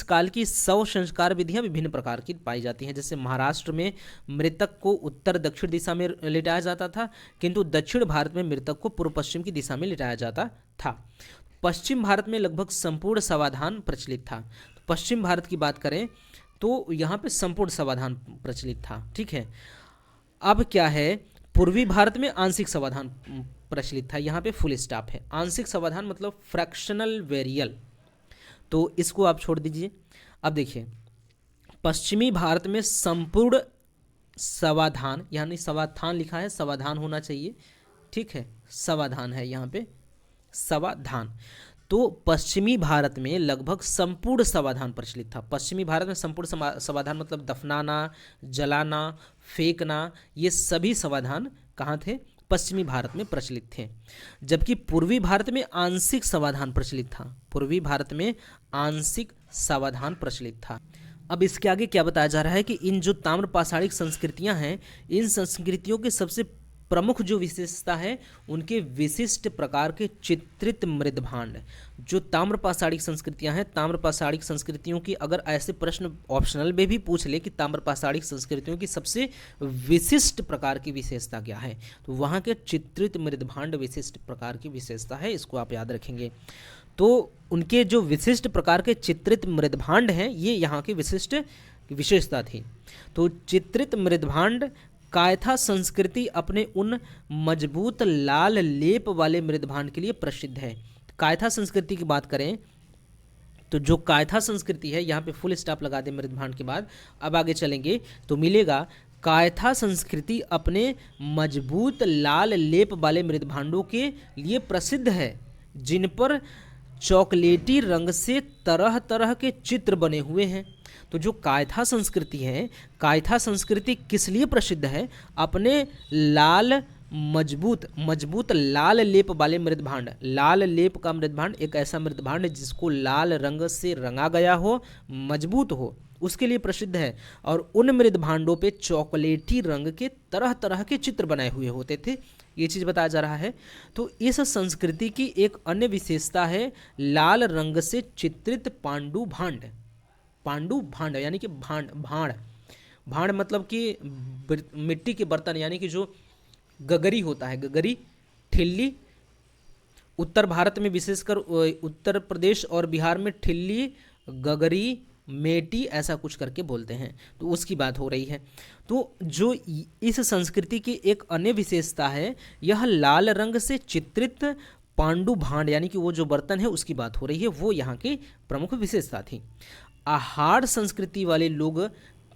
काल की शव संस्कार विधियां विभिन्न प्रकार की पाई जाती हैं। जैसे महाराष्ट्र में मृतक को उत्तर दक्षिण दिशा में लिटाया जाता था, किंतु दक्षिण भारत में मृतक को पूर्व पश्चिम की दिशा में लिटाया जाता था। पश्चिम भारत में लगभग संपूर्ण शवाधान प्रचलित था। तो पश्चिम भारत की बात करें तो यहाँ पे संपूर्ण शवाधान प्रचलित था। ठीक है, अब क्या है, पूर्वी भारत में आंशिक शवाधान प्रचलित था। यहाँ पे फुल स्टॉप है। आंशिक शवाधान मतलब फ्रैक्शनल वेरियल, तो इसको आप छोड़ दीजिए। अब देखिए पश्चिमी भारत में संपूर्ण शवाधान, यानी शवाधान लिखा है, शवाधान होना चाहिए। ठीक है, शवाधान है यहाँ पे, शवाधान। तो पश्चिमी भारत में लगभग संपूर्ण शवाधान प्रचलित था। पश्चिमी भारत में संपूर्ण शवाधान मतलब दफनाना, जलाना, फेंकना, ये सभी शवाधान कहाँ थे? पश्चिमी भारत में प्रचलित थे। जबकि पूर्वी भारत में आंशिक शवाधान प्रचलित था। पूर्वी भारत में आंशिक शवाधान प्रचलित था। अब इसके आगे क्या बताया जा रहा है कि इन जो ताम्रपाषाणिक संस्कृतियां हैं, इन संस्कृतियों के सबसे प्रमुख जो विशेषता है उनके विशिष्ट प्रकार के चित्रित मृदभांड। जो ताम्रपाषाणिक संस्कृतियां हैं, ताम्रपाषाणिक संस्कृतियों की अगर ऐसे प्रश्न ऑप्शनल में भी पूछ ले कि ताम्रपाषाणिक संस्कृतियों की सबसे विशिष्ट प्रकार की विशेषता क्या है, तो वहाँ के चित्रित मृदभांड विशिष्ट प्रकार की विशेषता है। इसको आप याद रखेंगे। तो उनके जो विशिष्ट प्रकार के चित्रित मृदभांड हैं, ये यहाँ की विशिष्ट विशेषता थी। तो चित्रित मृदभांड कायथा संस्कृति अपने उन मजबूत लाल लेप वाले मृदभांड के लिए प्रसिद्ध है। कायथा संस्कृति की बात करें तो जो कायथा संस्कृति है, यहाँ पे फुल स्टॉप लगा दें मृदभांड के बाद। अब आगे चलेंगे तो मिलेगा कायथा संस्कृति अपने मजबूत लाल लेप वाले मृदभांडों के लिए प्रसिद्ध है, जिन पर चॉकलेटी रंग से तरह तरह के चित्र बने हुए हैं। तो जो कायथा संस्कृति है, कायथा संस्कृति किस लिए प्रसिद्ध है? अपने लाल मजबूत लाल लेप वाले मृदभांड। लाल लेप का मृदभांड एक ऐसा मृदभांड जिसको लाल रंग से रंगा गया हो, मजबूत हो, उसके लिए प्रसिद्ध है। और उन मृद भांडों पे चॉकलेटी रंग के तरह तरह के चित्र बनाए हुए होते थे, ये चीज़ बताया जा रहा है। तो इस संस्कृति की एक अन्य विशेषता है लाल रंग से चित्रित पांडु भांड। पांडु भांड यानी कि भांड भांड भांड मतलब कि मिट्टी के बर्तन, यानी कि जो गगरी होता है, गगरी, ठिल्ली। उत्तर भारत में विशेषकर उत्तर प्रदेश और बिहार में ठिल्ली, गगरी, मेटी ऐसा कुछ करके बोलते हैं, तो उसकी बात हो रही है। तो जो इस संस्कृति की एक अन्य विशेषता है, यह लाल रंग से चित्रित पांडु भांड यानी कि वो जो बर्तन है उसकी बात हो रही है, वो यहाँ की प्रमुख विशेषता थी। आहार संस्कृति वाले लोग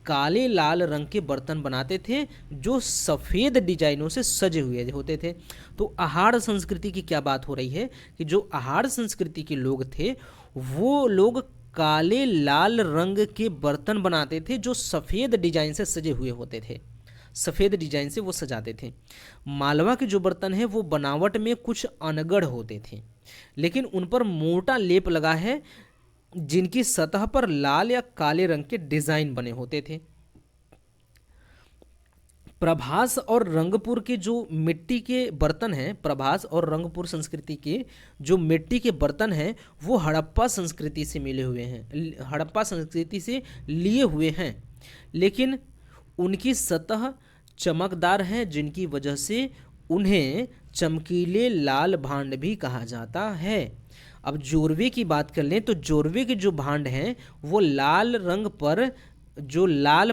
काले लाल रंग के बर्तन बनाते थे जो सफ़ेद डिजाइनों से सजे हुए होते थे। तो आहार संस्कृति की क्या बात हो रही है कि जो आहार संस्कृति के लोग थे वो लोग काले लाल रंग के बर्तन बनाते थे जो सफ़ेद डिजाइन से सजे हुए होते थे, सफ़ेद डिजाइन से वो सजाते थे। मालवा के जो बर्तन हैं वो बनावट में कुछ अनगढ़ होते थे, लेकिन उन पर मोटा लेप लगा है जिनकी सतह पर लाल या काले रंग के डिजाइन बने होते थे। प्रभास और रंगपुर के जो मिट्टी के बर्तन हैं, प्रभास और रंगपुर संस्कृति के जो मिट्टी के बर्तन हैं वो हड़प्पा संस्कृति से मिले हुए हैं, हड़प्पा संस्कृति से लिए हुए हैं, लेकिन उनकी सतह चमकदार है जिनकी वजह से उन्हें चमकीले लाल भांड भी कहा जाता है। अब जोरवे की बात कर लें तो जोरवे के जो भांड हैं वो लाल रंग पर, जो लाल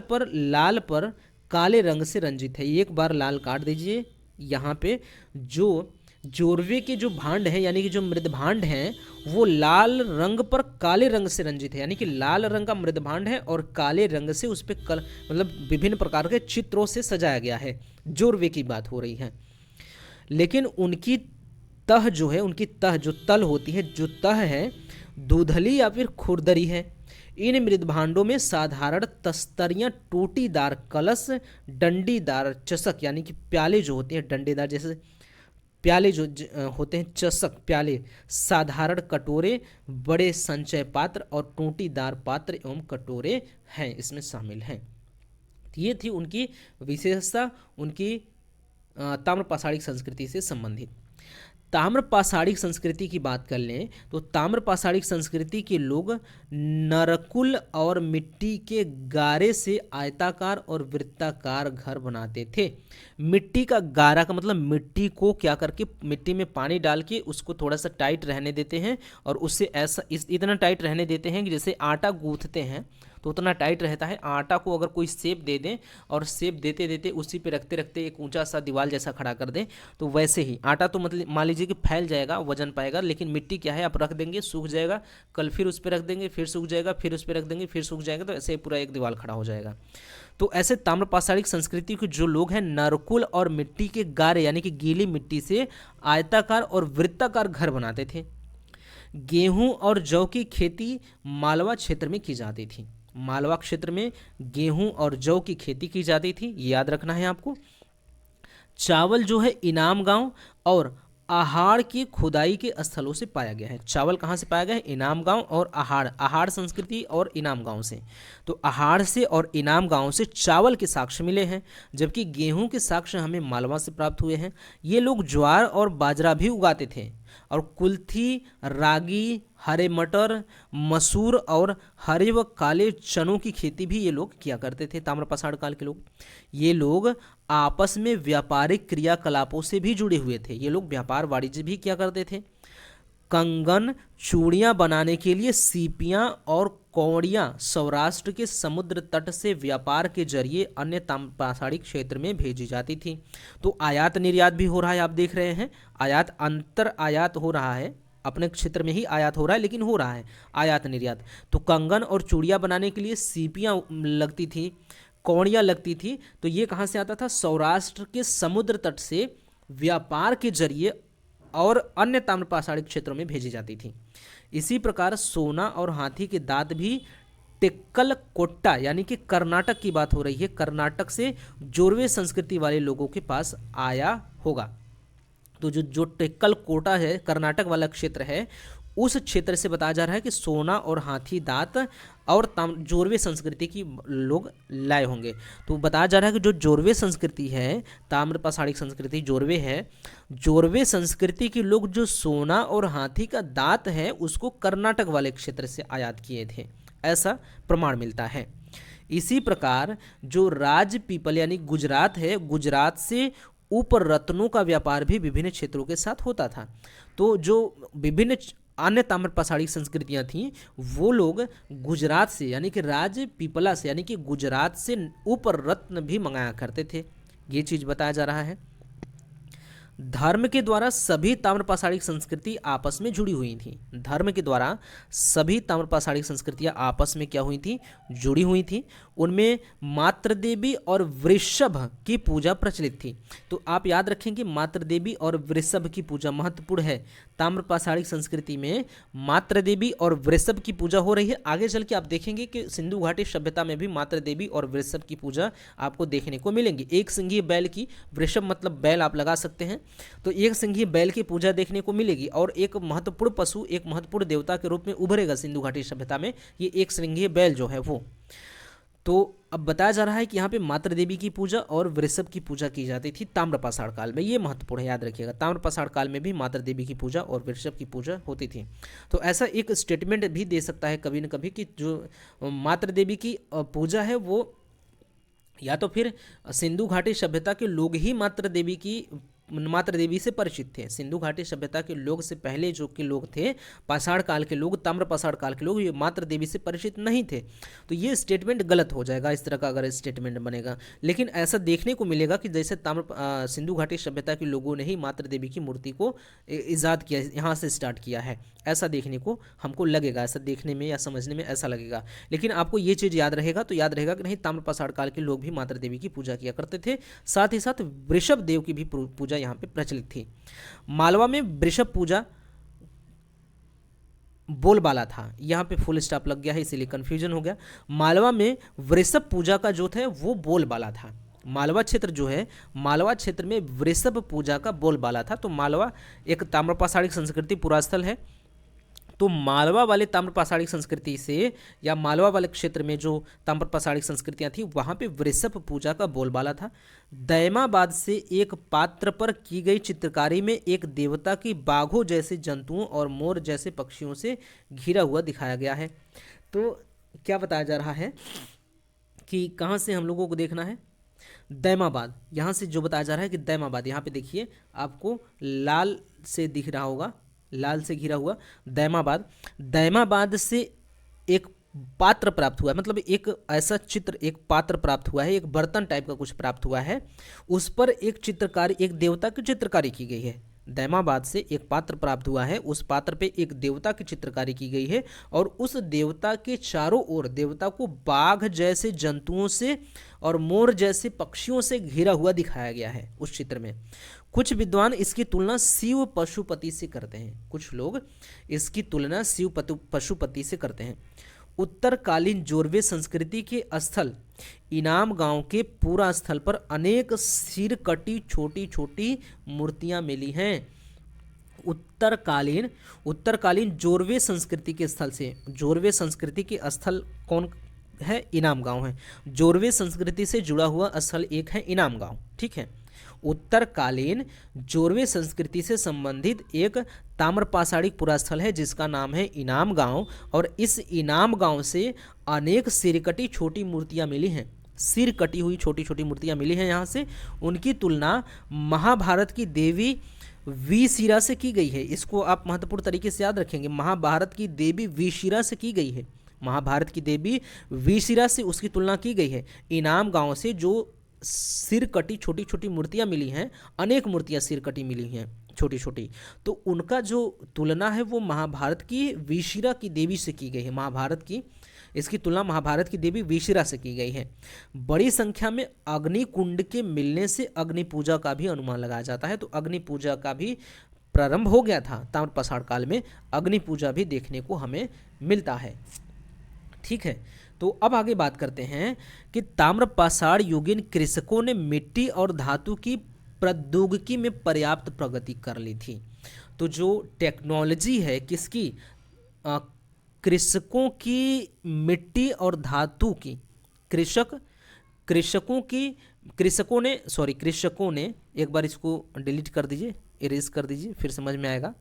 पर काले रंग से रंजित है। एक बार लाल काट दीजिए यहाँ पे। जो जोरवे के जो भांड हैं यानी कि जो मृद भांड हैं वो लाल रंग पर काले रंग से रंजित है, यानी कि लाल रंग का मृद भांड है और काले रंग से उस पर मतलब विभिन्न प्रकार के चित्रों से सजाया गया है। जोरवे की बात हो रही है। लेकिन उनकी तह जो है, उनकी तह जो तल होती है, जो तह है दूधली या फिर खुरदरी है। इन मृद भांडों में साधारण तस्तरियाँ, टोटीदार कलश, डंडीदार चषक यानी कि प्याले जो होते हैं डंडेदार जैसे प्याले जो होते हैं, चषक प्याले, साधारण कटोरे, बड़े संचय पात्र और टोटीदार पात्र एवं कटोरे हैं इसमें शामिल हैं। ये थी उनकी विशेषता, उनकी ताम्र पाषाणिक संस्कृति से संबंधित। ताम्र पाषाणिक संस्कृति की बात कर लें तो ताम्र पाषाणिक संस्कृति के लोग नरकुल और मिट्टी के गारे से आयताकार और वृत्ताकार घर बनाते थे। मिट्टी का गारा का मतलब मिट्टी को क्या करके, मिट्टी में पानी डाल के उसको थोड़ा सा टाइट रहने देते हैं और उससे ऐसा इतना टाइट रहने देते हैं कि जैसे आटा गूंथते हैं तो उतना टाइट रहता है। आटा को अगर कोई शेप दे दें और शेप देते देते उसी पे रखते रखते एक ऊंचा सा दीवार जैसा खड़ा कर दें तो वैसे ही आटा तो मतलब मान लीजिए कि फैल जाएगा, वजन पाएगा, लेकिन मिट्टी क्या है, आप रख देंगे सूख जाएगा, कल फिर उस पर रख देंगे फिर सूख जाएगा, फिर उस पर रख देंगे फिर सूख जाएगा, तो ऐसे पूरा एक दीवार खड़ा हो जाएगा। तो ऐसे ताम्र पाषाणिक संस्कृति के जो लोग हैं नरकुल और मिट्टी के गारे यानी कि गीली मिट्टी से आयताकार और वृत्ताकार घर बनाते थे। गेहूं और जौ की खेती मालवा क्षेत्र में की जाती थी। मालवा क्षेत्र में गेहूं और जौ की खेती की जाती थी, ये याद रखना है आपको। चावल जो है इनाम गांव और आहाड़ की खुदाई के स्थलों से पाया गया है। चावल कहाँ से पाया गया है? इनाम गांव और आहाड़ संस्कृति और इनाम गांव से। तो आहाड़ से और इनाम गांव से चावल के साक्ष्य मिले हैं, जबकि गेहूं के साक्ष्य हमें मालवा से प्राप्त हुए हैं। ये लोग ज्वार और बाजरा भी उगाते थे और कुल्थी, रागी, हरे मटर, मसूर और हरे व काले चनों की खेती भी ये लोग किया करते थे। ताम्रपाषाण काल के लोग, ये लोग आपस में व्यापारिक क्रियाकलापों से भी जुड़े हुए थे। ये लोग व्यापार वाणिज्य भी किया करते थे। कंगन, चूड़ियाँ बनाने के लिए सीपियाँ और कौड़ियाँ सौराष्ट्र के समुद्र तट से व्यापार के जरिए अन्य ताम्रपाषाणिक क्षेत्र में भेजी जाती थी। तो आयात निर्यात भी हो रहा है, आप देख रहे हैं, आयात अंतर आयात हो रहा है, अपने क्षेत्र में ही आयात हो रहा है लेकिन हो रहा है आयात निर्यात। तो कंगन और चूड़ियाँ बनाने के लिए सीपियाँ लगती थी, कौड़ियाँ लगती थी। तो ये कहाँ से आता था? सौराष्ट्र के समुद्र तट से व्यापार के जरिए और अन्य ताम्रपाषाणिक क्षेत्रों में भेजी जाती थी। इसी प्रकार सोना और हाथी के दांत भी टेक्कल कोट्टा यानी कि कर्नाटक की बात हो रही है, कर्नाटक से जोरवे संस्कृति वाले लोगों के पास आया होगा। तो जो टेक्कल कोटा है, कर्नाटक वाला क्षेत्र है, उस क्षेत्र से बताया जा रहा है कि सोना और हाथी दांत और जोरवे संस्कृति की लोग लाए होंगे। तो बताया जा रहा है कि जो जोरवे संस्कृति है, ताम्र पाषाणिक संस्कृति जोरवे है, जोरवे संस्कृति के लोग जो सोना और हाथी का दांत है उसको कर्नाटक वाले क्षेत्र से आयात किए थे, ऐसा प्रमाण मिलता है। इसी प्रकार जो राज पीपल यानी गुजरात है, गुजरात से ऊपर रत्नों का व्यापार भी विभिन्न क्षेत्रों के साथ होता था। तो जो विभिन्न अन्य ताम्र पाषाणिक संस्कृतियां थीं वो लोग गुजरात से यानी कि राज पीपला से यानी कि गुजरात से ऊपर रत्न भी मंगाया करते थे, ये चीज़ बताया जा रहा है। धर्म के द्वारा सभी ताम्र पाषाणिक संस्कृति आपस में जुड़ी हुई थी। धर्म के द्वारा सभी ताम्र पाषाणिक संस्कृतियां आपस में क्या हुई थी, जुड़ी हुई थी। उनमें मातृ देवी और वृषभ की पूजा प्रचलित थी। तो आप याद रखें कि मातृ देवी और वृषभ की पूजा महत्वपूर्ण है। ताम्र पाषाणिक संस्कृति में मातृ देवी और वृषभ की पूजा हो रही है। आगे चल के आप देखेंगे कि सिंधु घाटी सभ्यता में भी मातृ देवी और वृषभ की पूजा आपको देखने को मिलेंगी। एक सिंघीय बैल की, वृषभ मतलब बैल आप लगा सकते हैं, तो एक सिंघीय बैल की पूजा देखने को मिलेगी। और एक महत्वपूर्ण पशु, एक महत्वपूर्ण देवता के रूप में उभरेगा सिंधु घाटी सभ्यता में, ये एक सिंघीय बैल जो है वो। तो अब बताया जा रहा है कि यहाँ पे मातृ देवी की पूजा और वृषभ की पूजा की जाती थी ताम्रपाषाण काल में, ये महत्वपूर्ण है, याद रखिएगा। ताम्रपाषाण काल में भी मातृ देवी की पूजा और वृषभ की पूजा होती थी। तो ऐसा एक स्टेटमेंट भी दे सकता है कभी न कभी कि जो मातृ देवी की पूजा है वो या तो फिर सिंधु घाटी सभ्यता के लोग ही मातृ देवी से परिचित थे। सिंधु घाटी सभ्यता के लोग से पहले जो के लोग थे, पाषाण काल के लोग, ताम्र पाषाण काल के लोग, ये मातृ देवी से परिचित नहीं थे। तो ये स्टेटमेंट गलत हो जाएगा इस तरह का अगर स्टेटमेंट बनेगा। लेकिन ऐसा देखने को मिलेगा कि जैसे सिंधु घाटी सभ्यता के लोगों ने ही मातृ देवी की मूर्ति को ईजाद किया, यहाँ से स्टार्ट किया है, ऐसा देखने को हमको लगेगा, ऐसा देखने में या समझने में ऐसा लगेगा। लेकिन आपको ये चीज़ याद रहेगा, तो याद रहेगा कि नहीं, ताम्र पाषाण काल के लोग भी मातृ देवी की पूजा किया करते थे। साथ ही साथ वृषभ देव की भी पूजा यहाँ पे प्रचलित थी। मालवा में वृषभ पूजा बोलबाला था, यहाँ पे फुल स्टॉप लग गया है इसीलिए कंफ्यूजन हो गया। मालवा में वृषभ पूजा का जो था वो बोलबाला था। मालवा क्षेत्र जो है, मालवा क्षेत्र में वृषभ पूजा का बोलबाला था। तो मालवा एक ताम्रपाषाणिक संस्कृति पुरास्थल है। तो मालवा वाले ताम्रपाषाणिक संस्कृति से या मालवा वाले क्षेत्र में जो ताम्रपाषाणिक संस्कृतियां थी वहाँ पे वृषभ पूजा का बोलबाला था। दैमाबाद से एक पात्र पर की गई चित्रकारी में एक देवता की बाघों जैसे जंतुओं और मोर जैसे पक्षियों से घिरा हुआ दिखाया गया है। तो क्या बताया जा रहा है कि कहाँ से हम लोगों को देखना है, दैमाबाद, यहाँ से जो बताया जा रहा है कि दैमाबाद, यहाँ पे देखिए आपको लाल से दिख रहा होगा, लाल से घिरा हुआ दैमाबाद। दैमाबाद से एक पात्र प्राप्त हुआ है, मतलब एक ऐसा चित्र, एक पात्र प्राप्त हुआ है, एक बर्तन टाइप का कुछ प्राप्त हुआ है, उस पर एक चित्रकारी, एक देवता की चित्रकारी की गई है। दैमाबाद से एक पात्र प्राप्त हुआ है, उस पात्र पे एक देवता की चित्रकारी की गई है और उस देवता के चारों ओर देवता को बाघ जैसे जंतुओं से और मोर जैसे पक्षियों से घिरा हुआ दिखाया गया है उस चित्र में। कुछ विद्वान इसकी तुलना शिव पशुपति से करते हैं, कुछ लोग इसकी तुलना शिव पशुपति से करते हैं। उत्तरकालीन जोरवे संस्कृति के स्थल इनाम गांव के पूरा स्थल पर अनेक सिर कटी छोटी छोटी मूर्तियां मिली हैं। उत्तरकालीन जोरवे संस्कृति के स्थल से, जोरवे संस्कृति के स्थल कौन है, इनाम गांव है। जोरवे संस्कृति से जुड़ा हुआ स्थल एक है इनाम गांव, ठीक है। उत्तरकालीन जोरवे संस्कृति से संबंधित एक ताम्रपाषाणिक पुरास्थल है जिसका नाम है इनाम गांव और इस इनाम गांव से अनेक सिरकटी छोटी मूर्तियां मिली हैं। सिर कटी हुई छोटी छोटी मूर्तियां मिली हैं यहाँ से। उनकी तुलना महाभारत की देवी वीशिरा से की गई है। इसको आप महत्वपूर्ण तरीके से याद रखेंगे, महाभारत की देवी वीशिरा से की गई है। महाभारत की देवी वीशिरा से उसकी तुलना की गई है। इनाम गांव से जो सिर कटी छोटी छोटी मूर्तियां मिली हैं, अनेक मूर्तियां सिर कटी मिली हैं छोटी छोटी, तो उनका जो तुलना है वो महाभारत की वीशिरा की देवी से की गई है। महाभारत की इसकी तुलना महाभारत की देवी वीशिरा से की गई है। बड़ी संख्या में अग्नि कुंड के मिलने से अग्नि पूजा का भी अनुमान लगाया जाता है। तो अग्नि पूजा का भी प्रारंभ हो गया था ताम्रपाषाण काल में, अग्नि पूजा भी देखने को हमें मिलता है, ठीक है। तो अब आगे बात करते हैं कि ताम्रपाषाण युगीन कृषकों ने मिट्टी और धातु की प्रौद्योगिकी में पर्याप्त प्रगति कर ली थी। तो जो टेक्नोलॉजी है किसकी, कृषकों की मिट्टी और धातु की, कृषकों ने एक बार इसको डिलीट कर दीजिए, इरेज कर दीजिए, फिर समझ में आएगा।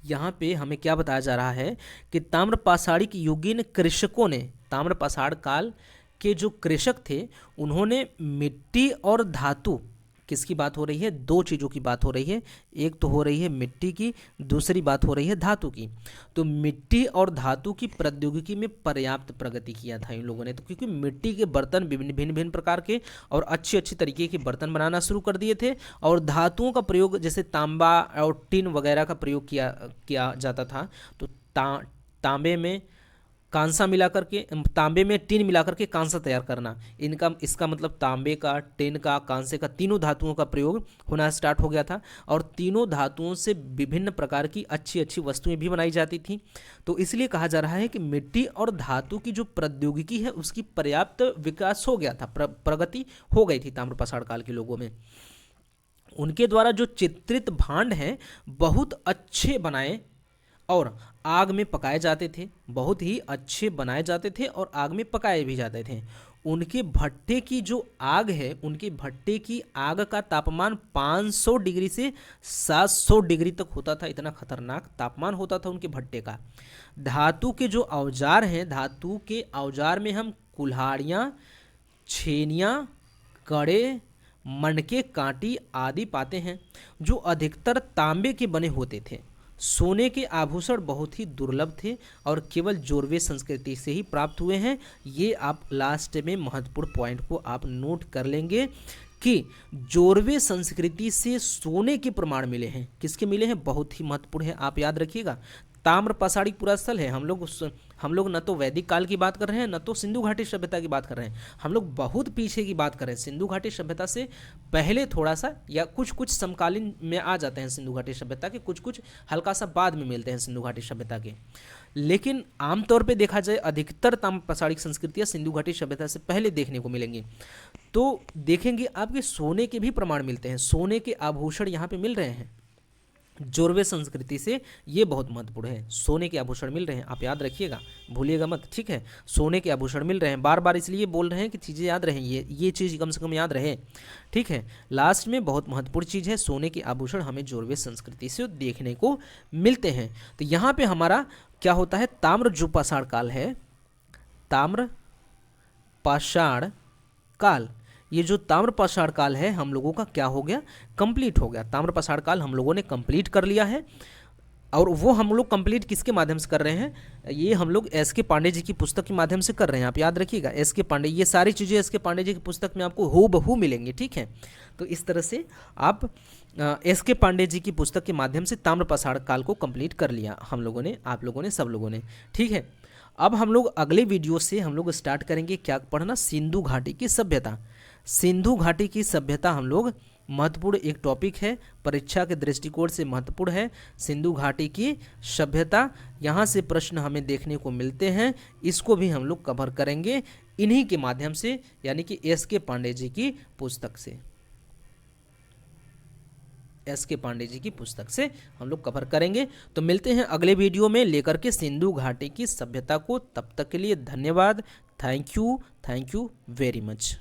यहाँ पे हमें क्या बताया जा रहा है कि ताम्रपाषाणिक युगीन कृषकों ने, ताम्रपाषाण काल के जो कृषक थे उन्होंने मिट्टी और धातु, किसकी बात हो रही है, दो चीज़ों की बात हो रही है, एक तो हो रही है मिट्टी की, दूसरी बात हो रही है धातु की। तो मिट्टी और धातु की प्रौद्योगिकी में पर्याप्त प्रगति किया था इन लोगों ने। तो क्योंकि मिट्टी के बर्तन भिन्न भिन्न प्रकार के और अच्छी तरीके के बर्तन बनाना शुरू कर दिए थे, और धातुओं का प्रयोग जैसे तांबा और टिन वगैरह का प्रयोग किया जाता था। तो तांबे में कांसा मिला करके, तांबे में टिन मिला करके कांसा तैयार करना, इसका मतलब तांबे का, टिन का, कांसे का, तीनों धातुओं का प्रयोग होना स्टार्ट हो गया था। और तीनों धातुओं से विभिन्न प्रकार की अच्छी वस्तुएं भी बनाई जाती थी। तो इसलिए कहा जा रहा है कि मिट्टी और धातु की जो प्रौद्योगिकी है उसकी पर्याप्त विकास हो गया था, प्रगति हो गई थी ताम्रपाषाण काल के लोगों में। उनके द्वारा जो चित्रित भांड हैं बहुत अच्छे बनाए और आग में पकाए जाते थे, बहुत ही अच्छे बनाए जाते थे और आग में पकाए भी जाते थे। उनके भट्टे की जो आग है, उनके भट्टे की आग का तापमान 500 डिग्री से 700 डिग्री तक होता था, इतना खतरनाक तापमान होता था उनके भट्टे का। धातु के जो औजार हैं, धातु के औजार में हम कुल्हाड़ियाँ, छेनियाँ, कड़े, मनके, कांटी आदि पाते हैं, जो अधिकतर तांबे के बने होते थे। सोने के आभूषण बहुत ही दुर्लभ थे और केवल जोरवे संस्कृति से ही प्राप्त हुए हैं। ये आप लास्ट में महत्वपूर्ण पॉइंट को आप नोट कर लेंगे कि जोरवे संस्कृति से सोने के प्रमाण मिले हैं। किसके मिले हैं, बहुत ही महत्वपूर्ण है, आप याद रखिएगा। ताम्रपाषाणिक पुरास्थल है, हम लोग न तो वैदिक काल की बात कर रहे हैं, न तो सिंधु घाटी सभ्यता की बात कर रहे हैं, हम लोग बहुत पीछे की बात कर रहे हैं। सिंधु घाटी सभ्यता से पहले थोड़ा सा या कुछ समकालीन में आ जाते हैं सिंधु घाटी सभ्यता के, कुछ हल्का सा बाद में मिलते हैं सिंधु घाटी सभ्यता के। लेकिन आमतौर पर देखा जाए अधिकतर ताम्रपाषाणिक संस्कृतियाँ सिंधु घाटी सभ्यता से पहले देखने को मिलेंगी। तो देखेंगे आपके सोने के भी प्रमाण मिलते हैं, सोने के आभूषण यहाँ पे मिल रहे हैं जोरवे संस्कृति से, ये बहुत महत्वपूर्ण है। सोने के आभूषण मिल रहे हैं, आप याद रखिएगा, भूलिएगा मत, ठीक है। सोने के आभूषण मिल रहे हैं, बार बार इसलिए बोल रहे हैं कि चीज़ें याद रहें, ये चीज़ कम से कम याद रहे, ठीक है। लास्ट में बहुत महत्वपूर्ण चीज़ है, सोने के आभूषण हमें जोरवे संस्कृति से देखने को मिलते हैं। तो यहाँ पर हमारा क्या होता है, ताम्र जो पाषाण काल है, ताम्रपाषाण काल, ये जो ताम्रपाषाण काल है हम लोगों का क्या हो गया, कंप्लीट हो गया। ताम्रपाषाण काल हम लोगों ने कंप्लीट कर लिया है। और वो हम लोग कंप्लीट किसके माध्यम से कर रहे हैं, ये हम लोग एस के पांडे जी की पुस्तक के माध्यम से कर रहे हैं। आप याद रखिएगा, एस के पांडे, ये सारी चीज़ें एस के पांडे जी की पुस्तक में आपको हूबहू मिलेंगी, ठीक है। तो इस तरह से आप एस के पांडे जी की पुस्तक के माध्यम से ताम्रपाषाण काल को कंप्लीट कर लिया हम लोगों ने, आप लोगों ने, सब लोगों ने, ठीक है। अब हम लोग अगले वीडियो से हम लोग स्टार्ट करेंगे क्या पढ़ना, सिंधु घाटी की सभ्यता। सिंधु घाटी की सभ्यता हम लोग महत्वपूर्ण एक टॉपिक है, परीक्षा के दृष्टिकोण से महत्वपूर्ण है। सिंधु घाटी की सभ्यता, यहाँ से प्रश्न हमें देखने को मिलते हैं, इसको भी हम लोग कवर करेंगे इन्हीं के माध्यम से, यानी कि एस के पांडे जी की पुस्तक से, एस के पांडे जी की पुस्तक से हम लोग कवर करेंगे। तो मिलते हैं अगले वीडियो में लेकर के सिंधु घाटी की सभ्यता को। तब तक के लिए धन्यवाद, थैंक यू वेरी मच।